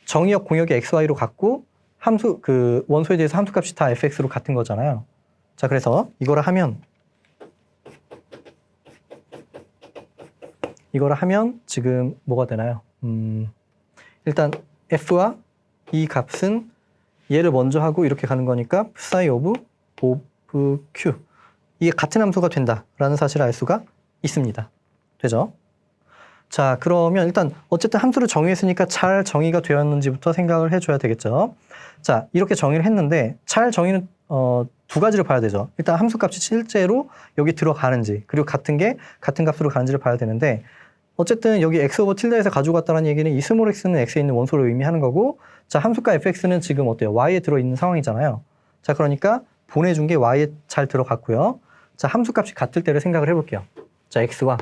Speaker 1: 정의역 공역이 xy로 같고 함수 그 원소에 대해서 함수 값이 다 fx로 같은 거잖아요. 자, 그래서 이거를 하면 지금 뭐가 되나요? 일단 f와 이 값은 얘를 먼저 하고 이렇게 가는 거니까 psi 오브 q 이게 같은 함수가 된다라는 사실을 알 수가 있습니다. 되죠? 자, 그러면 일단 어쨌든 함수를 정의했으니까 잘 정의가 되었는지부터 생각을 해줘야 되겠죠. 자, 이렇게 정의를 했는데 잘 정의는 두 가지를 봐야 되죠. 일단 함수 값이 실제로 여기 들어가는지, 그리고 같은 값으로 가는지를 봐야 되는데, 어쨌든 여기 x 오버 틸다에서 가지고 왔다는 얘기는 이 스몰 x는 x에 있는 원소를 의미하는 거고, 자, 함수가 fx는 지금 어때요? y에 들어있는 상황이잖아요. 자, 그러니까 보내준 게 y에 잘 들어갔고요. 자, 함수 값이 같을 때를 생각을 해볼게요. 자, x와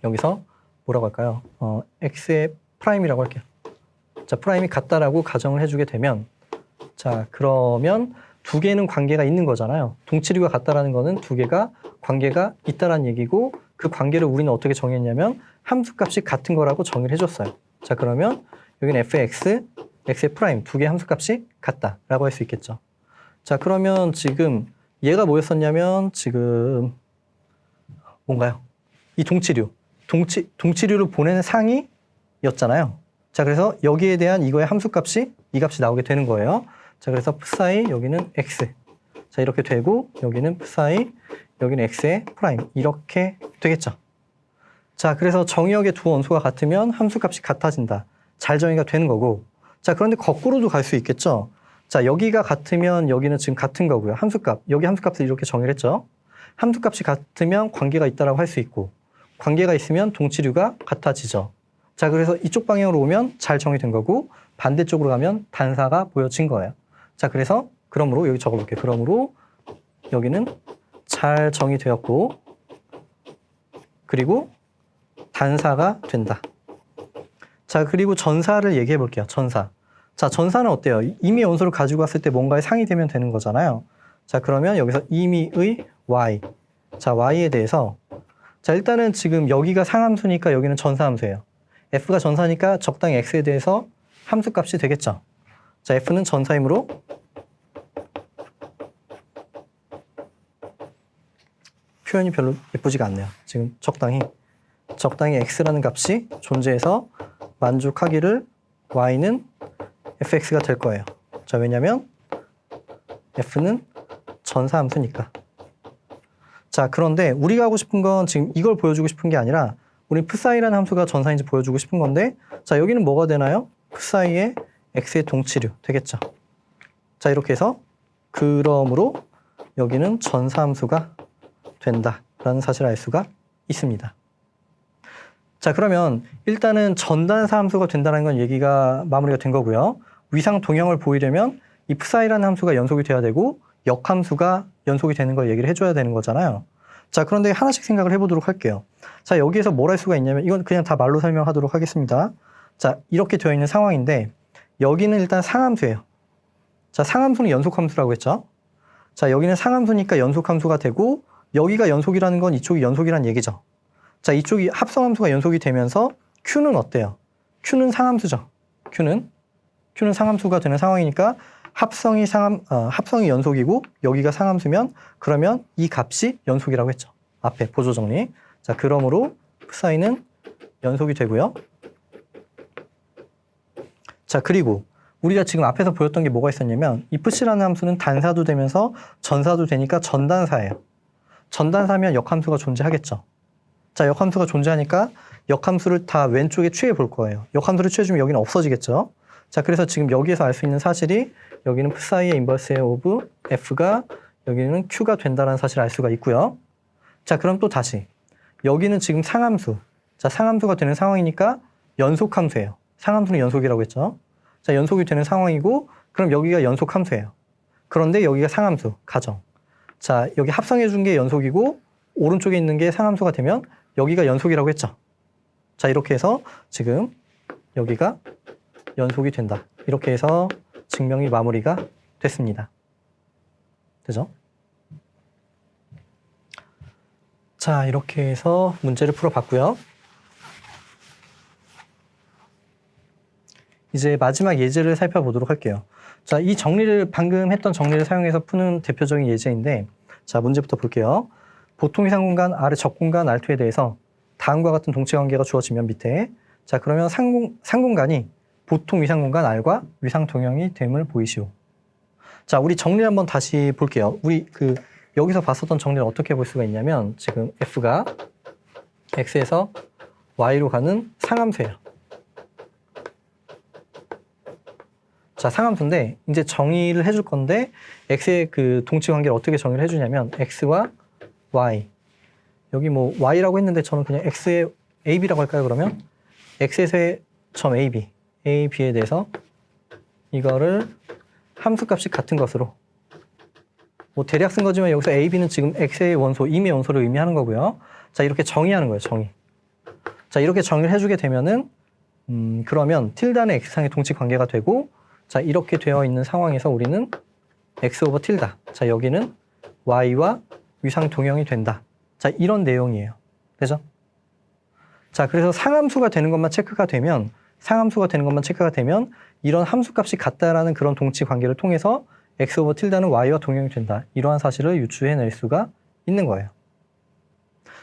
Speaker 1: 여기서 뭐라고 할까요? x의 프라임이라고 할게요. 자, 프라임이 같다라고 가정을 해주게 되면, 자, 그러면 두 개는 관계가 있는 거잖아요. 동치류가 같다라는 거는 두 개가 관계가 있다라는 얘기고, 그 관계를 우리는 어떻게 정했냐면 함수 값이 같은 거라고 정의를 해줬어요. 자, 그러면 여기는 fx, x의 프라임 두 개의 함수 값이 같다라고 할 수 있겠죠. 자, 그러면 지금 얘가 뭐였었냐면 지금 뭔가요? 이 동치류를 보내는 상이였잖아요. 자, 그래서 여기에 대한 이거의 함수 값이 이 값이 나오게 되는 거예요. 자, 그래서 psi 여기는 x. 자, 이렇게 되고 여기는 psi 여기는 x의 프라임 이렇게 되겠죠. 자, 그래서 정의역의 두 원소가 같으면 함수 값이 같아진다. 잘 정의가 되는 거고. 자, 그런데 거꾸로도 갈 수 있겠죠. 자, 여기가 같으면 여기는 지금 같은 거고요. 함수값 여기 함수값을 이렇게 정의를 했죠. 함수값이 같으면 관계가 있다라고 할 수 있고, 관계가 있으면 동치류가 같아지죠. 자, 그래서 이쪽 방향으로 오면 잘 정의된 거고, 반대쪽으로 가면 단사가 보여진 거예요. 자, 그래서 그러므로 여기 적어볼게요. 그러므로 여기는 잘 정의되었고, 그리고 단사가 된다. 자, 그리고 전사를 얘기해 볼게요. 전사. 자, 전사는 어때요? 임의의 원소를 가지고 왔을 때 뭔가에 상이 되면 되는 거잖아요. 자, 그러면 여기서 임의의 y. 자, y에 대해서, 자, 일단은 지금 여기가 상함수니까 여기는 전사함수예요. f가 전사니까 적당히 x에 대해서 함수값이 되겠죠. 자, f는 전사이므로 표현이 별로 예쁘지가 않네요. 지금 적당히 x라는 값이 존재해서 만족하기를 y는 fx가 될 거예요. 자, 왜냐면 f는 전사함수니까. 자, 그런데 우리가 하고 싶은 건 지금 이걸 보여주고 싶은 게 아니라 우리 psi라는 함수가 전사인지 보여주고 싶은 건데, 자, 여기는 뭐가 되나요? psi의 x의 동치류 되겠죠. 자, 이렇게 해서 그러므로 여기는 전사함수가 된다라는 사실을 알 수가 있습니다. 자, 그러면 일단은 전단사 함수가 된다는 건 얘기가 마무리가 된 거고요. 위상 동형을 보이려면 이 psi라는 함수가 연속이 돼야 되고 역함수가 연속이 되는 걸 얘기를 해줘야 되는 거잖아요. 자, 그런데 하나씩 생각을 해보도록 할게요. 자, 여기에서 뭘 할 수가 있냐면 이건 그냥 다 말로 설명하도록 하겠습니다. 자, 이렇게 되어 있는 상황인데 여기는 일단 상함수예요. 자, 상함수는 연속함수라고 했죠. 자, 여기는 상함수니까 연속함수가 되고 여기가 연속이라는 건 이쪽이 연속이라는 얘기죠. 자, 이쪽이 합성함수가 연속이 되면서 Q는 어때요? Q는 상함수죠. Q는 상함수가 되는 상황이니까 합성이 연속이고 여기가 상함수면 그러면 이 값이 연속이라고 했죠. 앞에 보조 정리. 자, 그러므로 psi는 연속이 되고요. 자, 그리고 우리가 지금 앞에서 보였던 게 뭐가 있었냐면 이 ps라는 함수는 단사도 되면서 전사도 되니까 전단사예요. 전단사면 역함수가 존재하겠죠. 자, 역함수가 존재하니까 역함수를 다 왼쪽에 취해 볼 거예요. 역함수를 취해주면 여기는 없어지겠죠. 자, 그래서 지금 여기에서 알 수 있는 사실이 여기는 psi의 인버스의 오브 f가 여기는 q가 된다는 사실을 알 수가 있고요. 자, 그럼 또 다시 여기는 지금 상함수. 자, 상함수가 되는 상황이니까 연속함수예요. 상함수는 연속이라고 했죠. 자, 연속이 되는 상황이고 그럼 여기가 연속함수예요. 그런데 여기가 상함수, 가정. 자, 여기 합성해 준 게 연속이고 오른쪽에 있는 게 상함수가 되면 여기가 연속이라고 했죠. 자, 이렇게 해서 지금 여기가 연속이 된다. 이렇게 해서 증명이 마무리가 됐습니다. 되죠? 자, 이렇게 해서 문제를 풀어봤고요. 이제 마지막 예제를 살펴보도록 할게요. 자, 이 정리를 방금 했던 정리를 사용해서 푸는 대표적인 예제인데 자, 문제부터 볼게요. 보통 위상공간 R의 적공간 R2에 대해서 다음과 같은 동치관계가 주어지면 밑에 자, 그러면 상공간이 보통 위상공간 R과 위상동형이 됨을 보이시오. 자, 우리 정리 한번 다시 볼게요. 우리 여기서 봤었던 정리를 어떻게 볼 수가 있냐면 지금 F가 X에서 Y로 가는 상함수예요. 자, 상함수인데 이제 정의를 해줄 건데 X의 동치 관계를 어떻게 정의를 해주냐면 X와 Y 여기 뭐 Y라고 했는데 저는 그냥 X의 AB라고 할까요? 그러면 X에서의 점 AB AB에 대해서 이거를 함수값이 같은 것으로 뭐 대략 쓴 거지만 여기서 AB는 지금 X의 원소, 임의 원소를 의미하는 거고요. 자, 이렇게 정의하는 거예요. 정의. 자, 이렇게 정의를 해주게 되면은 그러면 틸다는 X상의 동치 관계가 되고 자, 이렇게 되어 있는 상황에서 우리는 X 오버 틸다. 자, 여기는 Y와 위상 동형이 된다. 자, 이런 내용이에요. 되죠? 자, 그래서 상함수가 되는 것만 체크가 되면 이런 함수값이 같다라는 그런 동치 관계를 통해서 X 오버 틸다는 Y와 동형이 된다. 이러한 사실을 유추해낼 수가 있는 거예요.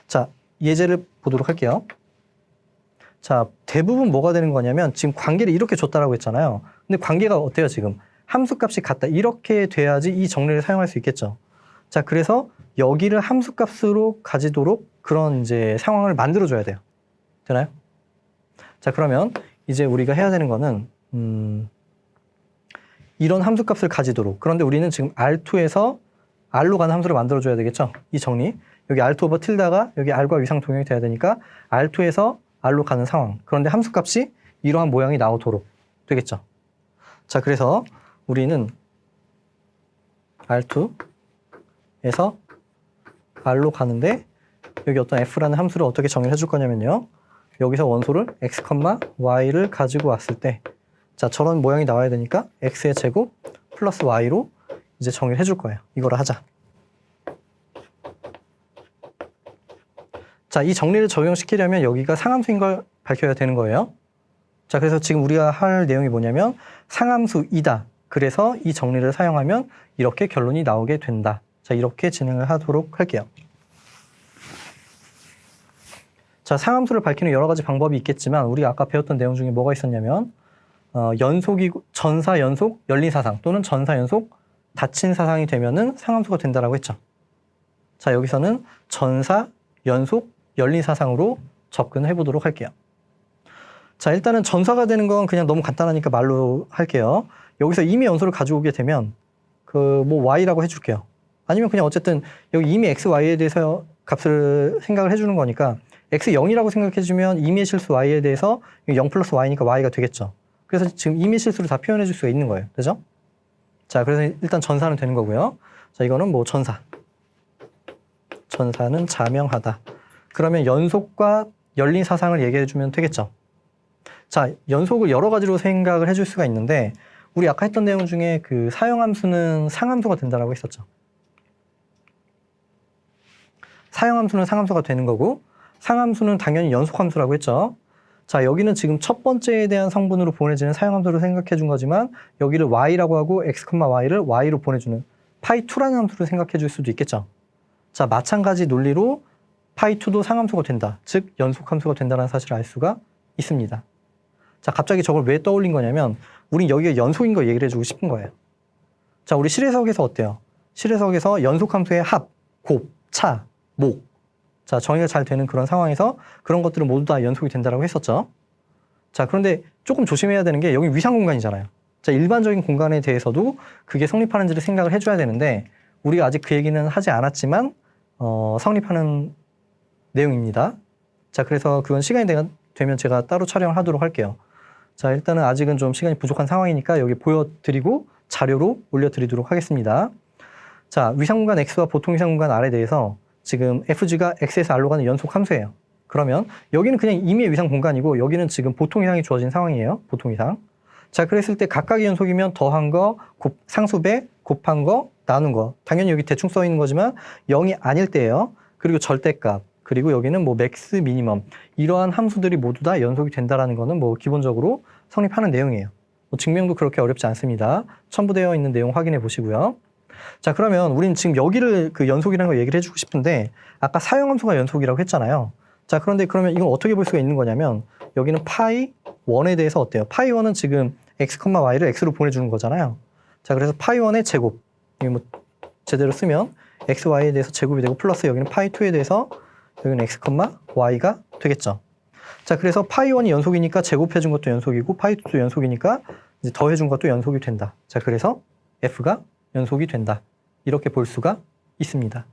Speaker 1: 자, 예제를 보도록 할게요. 자, 대부분 뭐가 되는 거냐면 지금 관계를 이렇게 줬다라고 했잖아요. 근데 관계가 어때요, 지금? 함수값이 같다. 이렇게 돼야지 이 정리를 사용할 수 있겠죠. 자, 그래서 여기를 함수값으로 가지도록 그런 이제 상황을 만들어줘야 돼요. 되나요? 자, 그러면 이제 우리가 해야 되는 거는 이런 함수값을 가지도록. 그런데 우리는 지금 R2에서 R로 가는 함수를 만들어줘야 되겠죠. 이 정리. 여기 R2 오버 틸다가 여기 R과 위상 동형이 돼야 되니까 R2에서 R로 가는 상황. 그런데 함수값이 이러한 모양이 나오도록 되겠죠. 자, 그래서 우리는 R2에서 R로 가는데 여기 어떤 F라는 함수를 어떻게 정의를 해줄 거냐면요. 여기서 원소를 X, Y를 가지고 왔을 때 자, 저런 모양이 나와야 되니까 X의 제곱 플러스 Y로 이제 정의를 해줄 거예요. 이거를 하자. 자, 이 정리를 적용시키려면 여기가 상함수인 걸 밝혀야 되는 거예요. 자, 그래서 지금 우리가 할 내용이 뭐냐면 상함수이다. 그래서 이 정리를 사용하면 이렇게 결론이 나오게 된다. 자, 이렇게 진행을 하도록 할게요. 자, 상함수를 밝히는 여러 가지 방법이 있겠지만 우리가 아까 배웠던 내용 중에 뭐가 있었냐면 연속이고 전사 연속 열린 사상 또는 전사 연속 닫힌 사상이 되면은 상함수가 된다라고 했죠. 자, 여기서는 전사 연속 열린 사상으로 접근을 해보도록 할게요. 자, 일단은 전사가 되는 건 그냥 너무 간단하니까 말로 할게요. 여기서 임의 연소를 가지고 오게 되면 그 뭐 y라고 해줄게요. 아니면 그냥 어쨌든 여기 임의 x, y에 대해서 값을 생각을 해주는 거니까 x 0이라고 생각해주면 임의 실수 y에 대해서 0 플러스 y니까 y가 되겠죠. 그래서 지금 임의 실수를 다 표현해 줄 수가 있는 거예요. 그죠? 자, 그래서 일단 전사는 되는 거고요. 자, 이거는 뭐 전사. 전사는 자명하다. 그러면 연속과 열린 사상을 얘기해 주면 되겠죠. 자, 연속을 여러 가지로 생각을 해줄 수가 있는데 우리 아까 했던 내용 중에 그 사형함수는 상함수가 된다라고 했었죠. 사형함수는 상함수가 되는 거고 상함수는 당연히 연속함수라고 했죠. 자, 여기는 지금 첫 번째에 대한 성분으로 보내지는 사형함수를 생각해 준 거지만 여기를 y라고 하고 x, y를 y로 보내주는 파이2라는 함수를 생각해 줄 수도 있겠죠. 자, 마찬가지 논리로 파이2도 상함수가 된다. 즉 연속함수가 된다는 사실을 알 수가 있습니다. 자, 갑자기 저걸 왜 떠올린 거냐면 우린 여기가 연속인 거 얘기를 해주고 싶은 거예요. 자, 우리 실해석에서 어때요? 실해석에서 연속함수의 합, 곱, 차, 목. 자, 정의가 잘 되는 그런 상황에서 그런 것들은 모두 다 연속이 된다고 했었죠. 자, 그런데 조금 조심해야 되는 게 여기 위상 공간이잖아요. 자, 일반적인 공간에 대해서도 그게 성립하는지를 생각을 해줘야 되는데 우리가 아직 그 얘기는 하지 않았지만 성립하는 내용입니다. 자, 그래서 그건 시간이 되면 제가 따로 촬영을 하도록 할게요. 자, 일단은 아직은 좀 시간이 부족한 상황이니까 여기 보여드리고 자료로 올려드리도록 하겠습니다. 자, 위상공간 X와 보통 위상공간 R에 대해서 지금 FG가 X에서 R로 가는 연속 함수예요. 그러면 여기는 그냥 임의의 위상 공간이고 여기는 지금 보통 위상이 주어진 상황이에요. 보통 위상. 자, 그랬을 때 각각의 연속이면 더한 거, 상수배, 곱한 거, 나눈 거. 당연히 여기 대충 써 있는 거지만 0이 아닐 때예요. 그리고 절대값. 그리고 여기는 뭐 맥스, 미니멈. 이러한 함수들이 모두 다 연속이 된다라는 거는 뭐 기본적으로 성립하는 내용이에요. 뭐 증명도 그렇게 어렵지 않습니다. 첨부되어 있는 내용 확인해 보시고요. 자, 그러면 우린 지금 여기를 그 연속이라는 걸 얘기를 해주고 싶은데 아까 사형함수가 연속이라고 했잖아요. 자, 그런데 그러면 이건 어떻게 볼 수가 있는 거냐면 여기는 파이 1에 대해서 어때요? 파이 1은 지금 x, y를 x로 보내주는 거잖아요. 자, 그래서 파이 1의 제곱. 이거 뭐 제대로 쓰면 x, y에 대해서 제곱이 되고 플러스 여기는 파이 2에 대해서 여기는 x, y가 되겠죠. 자, 그래서 파이 1이 연속이니까 제곱해준 것도 연속이고 파이 2도 연속이니까 이제 더해준 것도 연속이 된다. 자, 그래서 f가 연속이 된다. 이렇게 볼 수가 있습니다.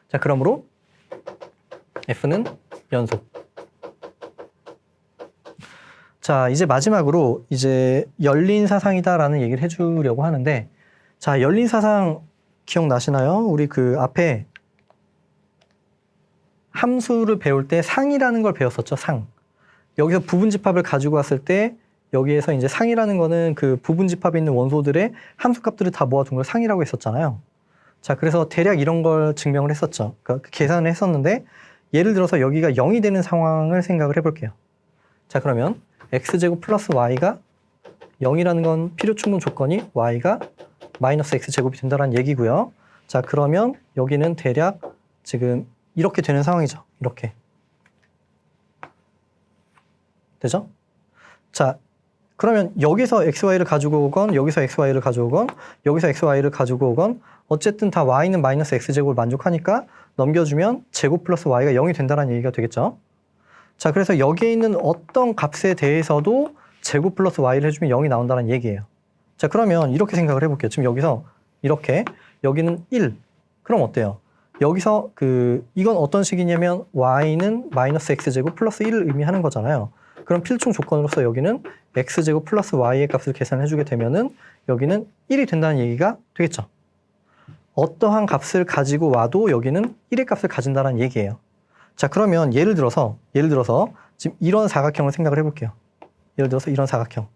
Speaker 1: 자, 그러므로 f는 연속. 자, 이제 마지막으로 이제 열린 사상이다라는 얘기를 해주려고 하는데 자, 열린 사상 기억나시나요? 우리 그 앞에 함수를 배울 때 상이라는 걸 배웠었죠. 상. 여기서 부분집합을 가지고 왔을 때 여기에서 이제 상이라는 거는 그 부분집합에 있는 원소들의 함수값들을 다 모아둔 걸 상이라고 했었잖아요. 자, 그래서 대략 이런 걸 증명을 했었죠. 그러니까 계산을 했었는데 예를 들어서 여기가 0이 되는 상황을 생각을 해볼게요. 자, 그러면 x제곱 플러스 y가 0이라는 건 필요 충분 조건이 y가 마이너스 x제곱이 된다는 얘기고요. 자, 그러면 여기는 대략 지금 이렇게 되는 상황이죠. 이렇게. 되죠? 자, 그러면 여기서 xy를 가지고 오건 여기서 xy를 가져오건 여기서 xy를 가지고 오건 어쨌든 다 y는 마이너스 x제곱을 만족하니까 넘겨주면 제곱 플러스 y가 0이 된다는 얘기가 되겠죠. 자, 그래서 여기에 있는 어떤 값에 대해서도 제곱 플러스 y를 해주면 0이 나온다는 얘기예요. 자, 그러면 이렇게 생각을 해볼게요. 지금 여기서 이렇게 여기는 1. 그럼 어때요? 여기서 이건 어떤 식이냐면 y는 마이너스 x제곱 플러스 1을 의미하는 거잖아요. 그럼 필충 조건으로서 여기는 x제곱 플러스 y의 값을 계산해주게 되면은 여기는 1이 된다는 얘기가 되겠죠. 어떠한 값을 가지고 와도 여기는 1의 값을 가진다는 얘기예요. 자, 그러면 예를 들어서 지금 이런 사각형을 생각을 해볼게요. 예를 들어서 이런 사각형.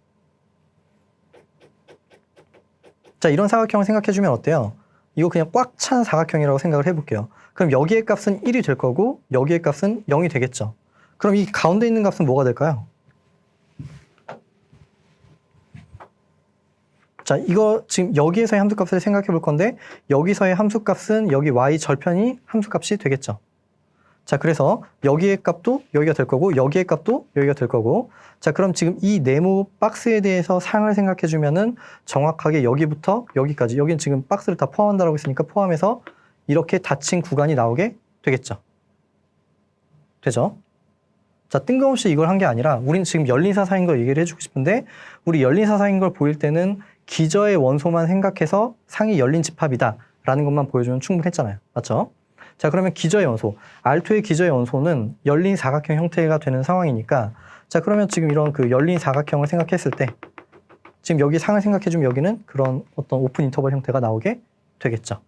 Speaker 1: 자, 이런 사각형을 생각해주면 어때요? 이거 그냥 꽉 찬 사각형이라고 생각을 해볼게요. 그럼 여기의 값은 1이 될 거고 여기의 값은 0이 되겠죠. 그럼 이 가운데 있는 값은 뭐가 될까요? 자, 이거 지금 여기에서의 함수값을 생각해 볼 건데 여기서의 함수값은 여기 y 절편이 함수값이 되겠죠. 자, 그래서 여기의 값도 여기가 될 거고 여기의 값도 여기가 될 거고 자, 그럼 지금 이 네모 박스에 대해서 상을 생각해 주면은 정확하게 여기부터 여기까지 여기는 지금 박스를 다 포함한다고 했으니까 포함해서 이렇게 닫힌 구간이 나오게 되겠죠. 되죠? 자, 뜬금없이 이걸 한 게 아니라 우리는 지금 열린 사사인 걸 얘기를 해주고 싶은데 우리 열린 사사인 걸 보일 때는 기저의 원소만 생각해서 상이 열린 집합이다 라는 것만 보여주면 충분했잖아요. 맞죠? 자, 그러면 기저의 원소, R2의 기저의 원소는 열린 사각형 형태가 되는 상황이니까 자, 그러면 지금 이런 그 열린 사각형을 생각했을 때 지금 여기 상을 생각해주면 여기는 그런 어떤 오픈 인터벌 형태가 나오게 되겠죠.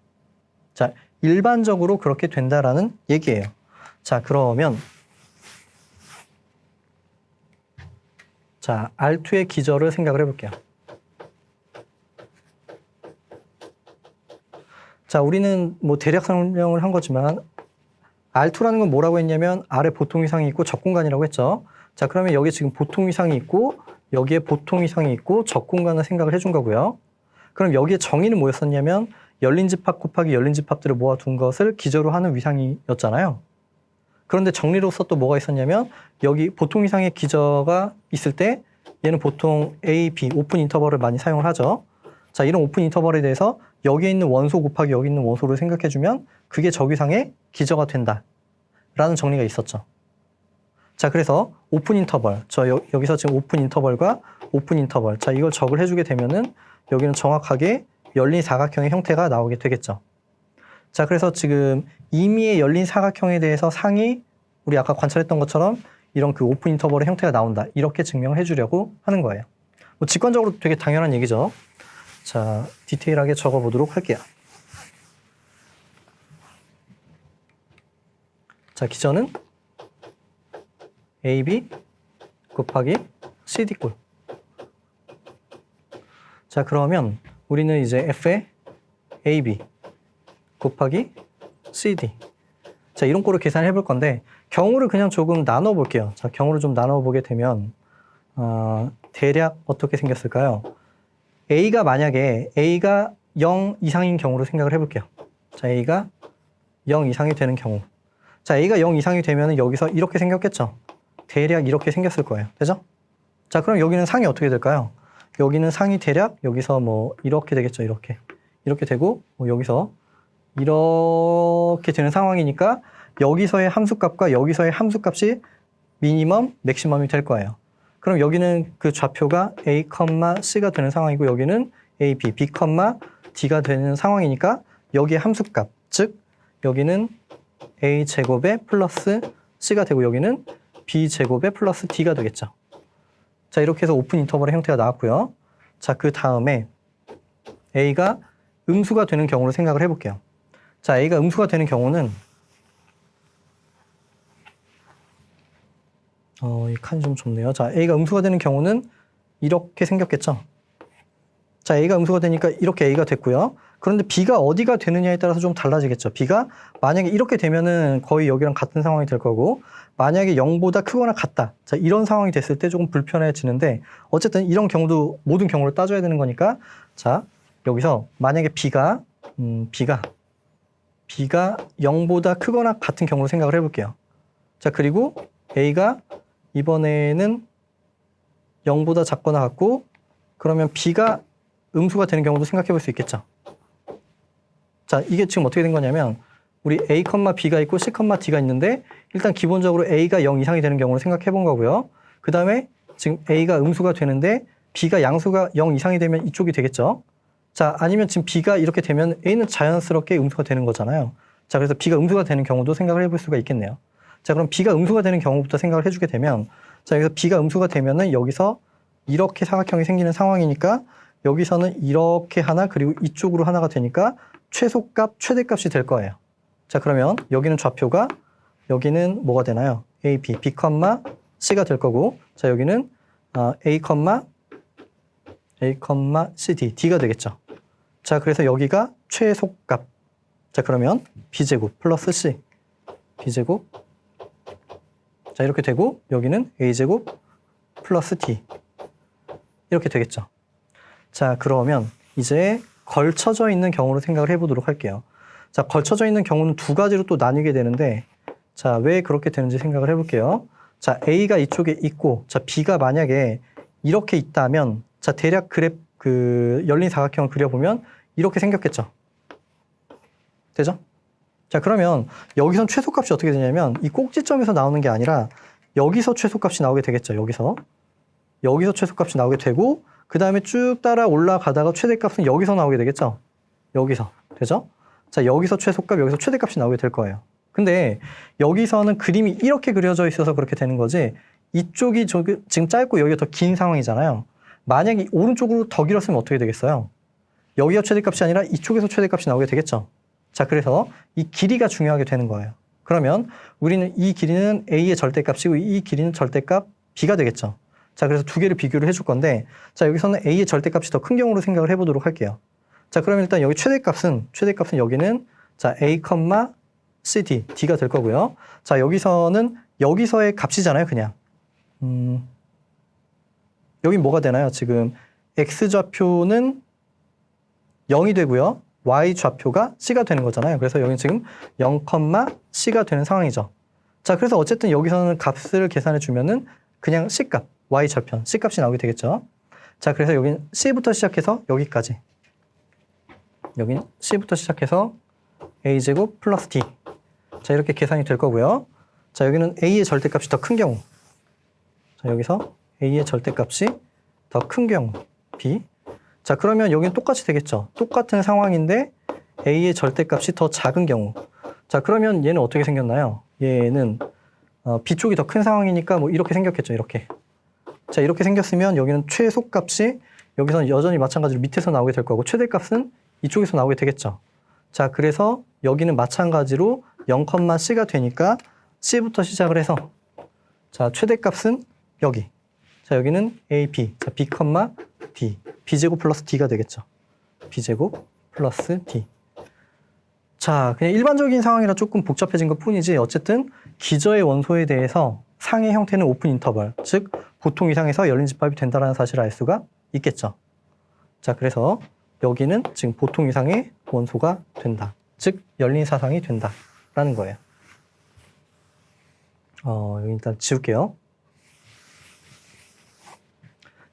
Speaker 1: 자, 일반적으로 그렇게 된다라는 얘기예요. 자, 그러면 자, R2의 기저를 생각을 해볼게요. 자, 우리는 뭐 대략 설명을 한 거지만 R2라는 건 뭐라고 했냐면 아래 보통 위상이 있고 적공간이라고 했죠. 자, 그러면 여기 지금 보통 위상이 있고 여기에 보통 위상이 있고 적공간을 생각을 해준 거고요. 그럼 여기에 정의는 뭐였었냐면 열린 집합 곱하기 열린 집합들을 모아둔 것을 기저로 하는 위상이었잖아요. 그런데 정리로서 또 뭐가 있었냐면 여기 보통 위상의 기저가 있을 때 얘는 보통 A, B 오픈 인터벌을 많이 사용을 하죠. 자, 이런 오픈 인터벌에 대해서 여기에 있는 원소 곱하기 여기 있는 원소를 생각해주면 그게 적위상의 기저가 된다 라는 정리가 있었죠. 자, 그래서 오픈 인터벌, 여기서 지금 오픈 인터벌과 오픈 인터벌, 자, 이걸 적을 해주게 되면은 여기는 정확하게 열린 사각형의 형태가 나오게 되겠죠. 자, 그래서 지금 임의의 열린 사각형에 대해서 상이 우리 아까 관찰했던 것처럼 이런 그 오픈 인터벌의 형태가 나온다 이렇게 증명을 해주려고 하는 거예요. 뭐 직관적으로 되게 당연한 얘기죠. 자, 디테일하게 적어보도록 할게요. 자, 기저는 AB 곱하기 CD꼴. 자, 그러면 우리는 이제 F의 AB 곱하기 CD. 자, 이런 꼴을 계산해 볼 건데 경우를 그냥 조금 나눠 볼게요. 자, 경우를 좀 나눠 보게 되면 대략 어떻게 생겼을까요? A가 만약에 A가 0 이상인 경우로 생각을 해볼게요. 자, A가 0 이상이 되는 경우. 자, A가 0 이상이 되면 여기서 이렇게 생겼겠죠? 대략 이렇게 생겼을 거예요. 되죠? 자, 그럼 여기는 상이 어떻게 될까요? 여기는 상이 대략 여기서 뭐 이렇게 되겠죠. 이렇게. 이렇게 되고 뭐 여기서 이렇게 되는 상황이니까 여기서의 함수값과 여기서의 함수값이 미니멈, 맥시멈이 될 거예요. 그럼 여기는 그 좌표가 A, C가 되는 상황이고 여기는 A, B, B, D가 되는 상황이니까 여기의 함수값, 즉 여기는 A 제곱에 플러스 C가 되고 여기는 B 제곱에 플러스 D가 되겠죠. 자, 이렇게 해서 오픈 인터벌의 형태가 나왔고요. 자, 그 다음에 A가 음수가 되는 경우로 생각을 해볼게요. 자, A가 음수가 되는 경우는 이 칸이 좀 좁네요. 자, A가 음수가 되는 경우는 이렇게 생겼겠죠. 자, A가 음수가 되니까 이렇게 A가 됐고요. 그런데 B가 어디가 되느냐에 따라서 좀 달라지겠죠. B가 만약에 이렇게 되면은 거의 여기랑 같은 상황이 될 거고 만약에 0보다 크거나 같다. 자, 이런 상황이 됐을 때 조금 불편해지는데 어쨌든 이런 경우도 모든 경우를 따져야 되는 거니까 자, 여기서 만약에 B가 0보다 크거나 같은 경우로 생각을 해볼게요. 자, 그리고 A가 이번에는 0보다 작거나 같고 그러면 B가 음수가 되는 경우도 생각해 볼 수 있겠죠. 자, 이게 지금 어떻게 된 거냐면 우리 A, B가 있고 C, D가 있는데 일단 기본적으로 A가 0 이상이 되는 경우를 생각해 본 거고요. 그 다음에 지금 A가 음수가 되는데 B가 양수가 0 이상이 되면 이쪽이 되겠죠. 자, 아니면 지금 B가 이렇게 되면 A는 자연스럽게 음수가 되는 거잖아요. 자, 그래서 B가 음수가 되는 경우도 생각을 해볼 수가 있겠네요. 자, 그럼 B가 음수가 되는 경우부터 생각을 해주게 되면 자, 여기서 B가 음수가 되면은 여기서 이렇게 사각형이 생기는 상황이니까 여기서는 이렇게 하나 그리고 이쪽으로 하나가 되니까 최소값, 최대값이 될 거예요. 자, 그러면 여기는 좌표가 여기는 뭐가 되나요? A, B, B, C가 될 거고 자, 여기는 A, C, D가 되겠죠. 자, 그래서 여기가 최소값. 자, 그러면 B제곱 플러스 C, B제곱 자, 이렇게 되고 여기는 A제곱 플러스 D 이렇게 되겠죠. 자, 그러면 이제 걸쳐져 있는 경우로 생각을 해보도록 할게요. 자, 걸쳐져 있는 경우는 두 가지로 또 나뉘게 되는데 자, 왜 그렇게 되는지 생각을 해볼게요. 자, A가 이쪽에 있고 자, B가 만약에 이렇게 있다면 자, 대략 그 열린 사각형을 그려보면 이렇게 생겼겠죠. 되죠? 자, 그러면 여기선 최소값이 어떻게 되냐면 이 꼭지점에서 나오는 게 아니라 여기서 최소값이 나오게 되겠죠. 여기서 최소값이 나오게 되고 그 다음에 쭉 따라 올라가다가 최대값은 여기서 나오게 되겠죠. 여기서 되죠? 자, 여기서 최소값, 여기서 최대값이 나오게 될 거예요. 근데 여기서는 그림이 이렇게 그려져 있어서 그렇게 되는 거지 이쪽이 지금 짧고 여기가 더 긴 상황이잖아요. 만약에 오른쪽으로 더 길었으면 어떻게 되겠어요? 여기가 최대값이 아니라 이쪽에서 최대값이 나오게 되겠죠. 자, 그래서 이 길이가 중요하게 되는 거예요. 그러면 우리는 이 길이는 A의 절대값이고 이 길이는 절대값 B가 되겠죠. 자, 그래서 두 개를 비교를 해줄 건데 자, 여기서는 A의 절대값이 더 큰 경우로 생각을 해보도록 할게요. 자, 그러면 일단 여기 최대값은 여기는 자, A, CD, D가 될 거고요. 자, 여기서는 여기서의 값이잖아요, 그냥. 여긴 뭐가 되나요? 지금 X좌표는 0이 되고요. Y좌표가 C가 되는 거잖아요. 그래서 여기는 지금 0, C가 되는 상황이죠. 자, 그래서 어쨌든 여기서는 값을 계산해 주면은 그냥 C값, Y좌편, C값이 나오게 되겠죠. 자, 그래서 여기는 C부터 시작해서 여기까지. 여기는 C부터 시작해서 A제곱 플러스 D. 자, 이렇게 계산이 될 거고요. 자, 여기는 A의 절대값이 더 큰 경우. 자, 여기서 A의 절대값이 더 큰 경우. B. 자, 그러면 여기는 똑같이 되겠죠. 똑같은 상황인데 A의 절대값이 더 작은 경우. 자, 그러면 얘는 어떻게 생겼나요? 얘는 B 쪽이 더 큰 상황이니까 뭐 이렇게 생겼겠죠. 이렇게. 자, 이렇게 생겼으면 여기는 최소값이 여기서는 여전히 마찬가지로 밑에서 나오게 될 거고 최대값은 이쪽에서 나오게 되겠죠. 자, 그래서 여기는 마찬가지로 0, C가 되니까 C부터 시작을 해서 자, 최대값은 여기. 자, 여기는 A, B. 자, B, D. B제곱 플러스 D가 되겠죠. B제곱 플러스 D. 자, 그냥 일반적인 상황이라 조금 복잡해진 것 뿐이지 어쨌든 기저의 원소에 대해서 상의 형태는 오픈 인터벌, 즉 보통 이상에서 열린 집합이 된다는 사실을 알 수가 있겠죠. 자, 그래서 여기는 지금 보통 이상의 원소가 된다. 즉 열린 사상이 된다라는 거예요. 여기 일단 지울게요.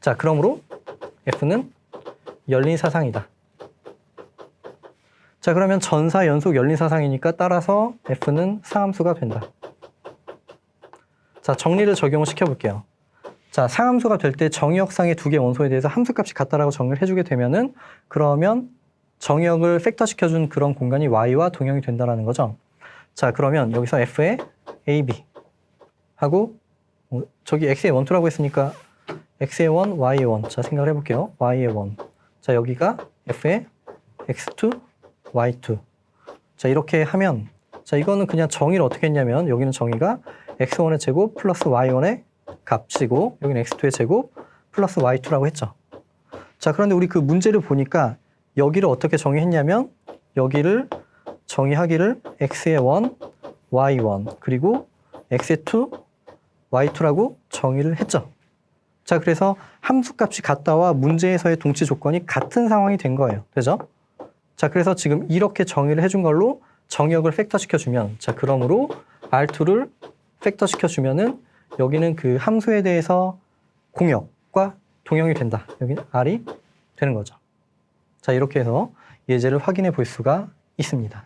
Speaker 1: 자, 그러므로 F는 열린 사상이다. 자, 그러면 전사 연속 열린 사상이니까 따라서 F는 상함수가 된다. 자, 정리를 적용을 시켜볼게요. 자, 상함수가 될 때 정의역상의 두 개의 원소에 대해서 함수값이 같다라고 정리를 해주게 되면은 그러면 정의역을 팩터 시켜준 그런 공간이 Y와 동형이 된다는 거죠. 자, 그러면 여기서 F의 AB 하고 저기 X의 원투라고 했으니까 X의 원, Y의 원. 자, 생각을 해볼게요. Y의 원. 자, 여기가 F의 X2, Y2. 자, 이렇게 하면 자, 이거는 그냥 정의를 어떻게 했냐면 여기는 정의가 X1의 제곱 플러스 Y1의 값이고 여기는 X2의 제곱 플러스 Y2라고 했죠. 자, 그런데 우리 그 문제를 보니까 여기를 어떻게 정의했냐면 여기를 정의하기를 X의 1, Y1 그리고 X의 2, Y2라고 정의를 했죠. 자, 그래서 함수값이 같다와 문제에서의 동치 조건이 같은 상황이 된 거예요. 되죠? 자, 그래서 지금 이렇게 정의를 해준 걸로 정의역을 팩터 시켜주면 자, 그러므로 R2를 팩터 시켜주면은 여기는 그 함수에 대해서 공역과 동형이 된다. 여기는 R이 되는 거죠. 자, 이렇게 해서 예제를 확인해 볼 수가 있습니다.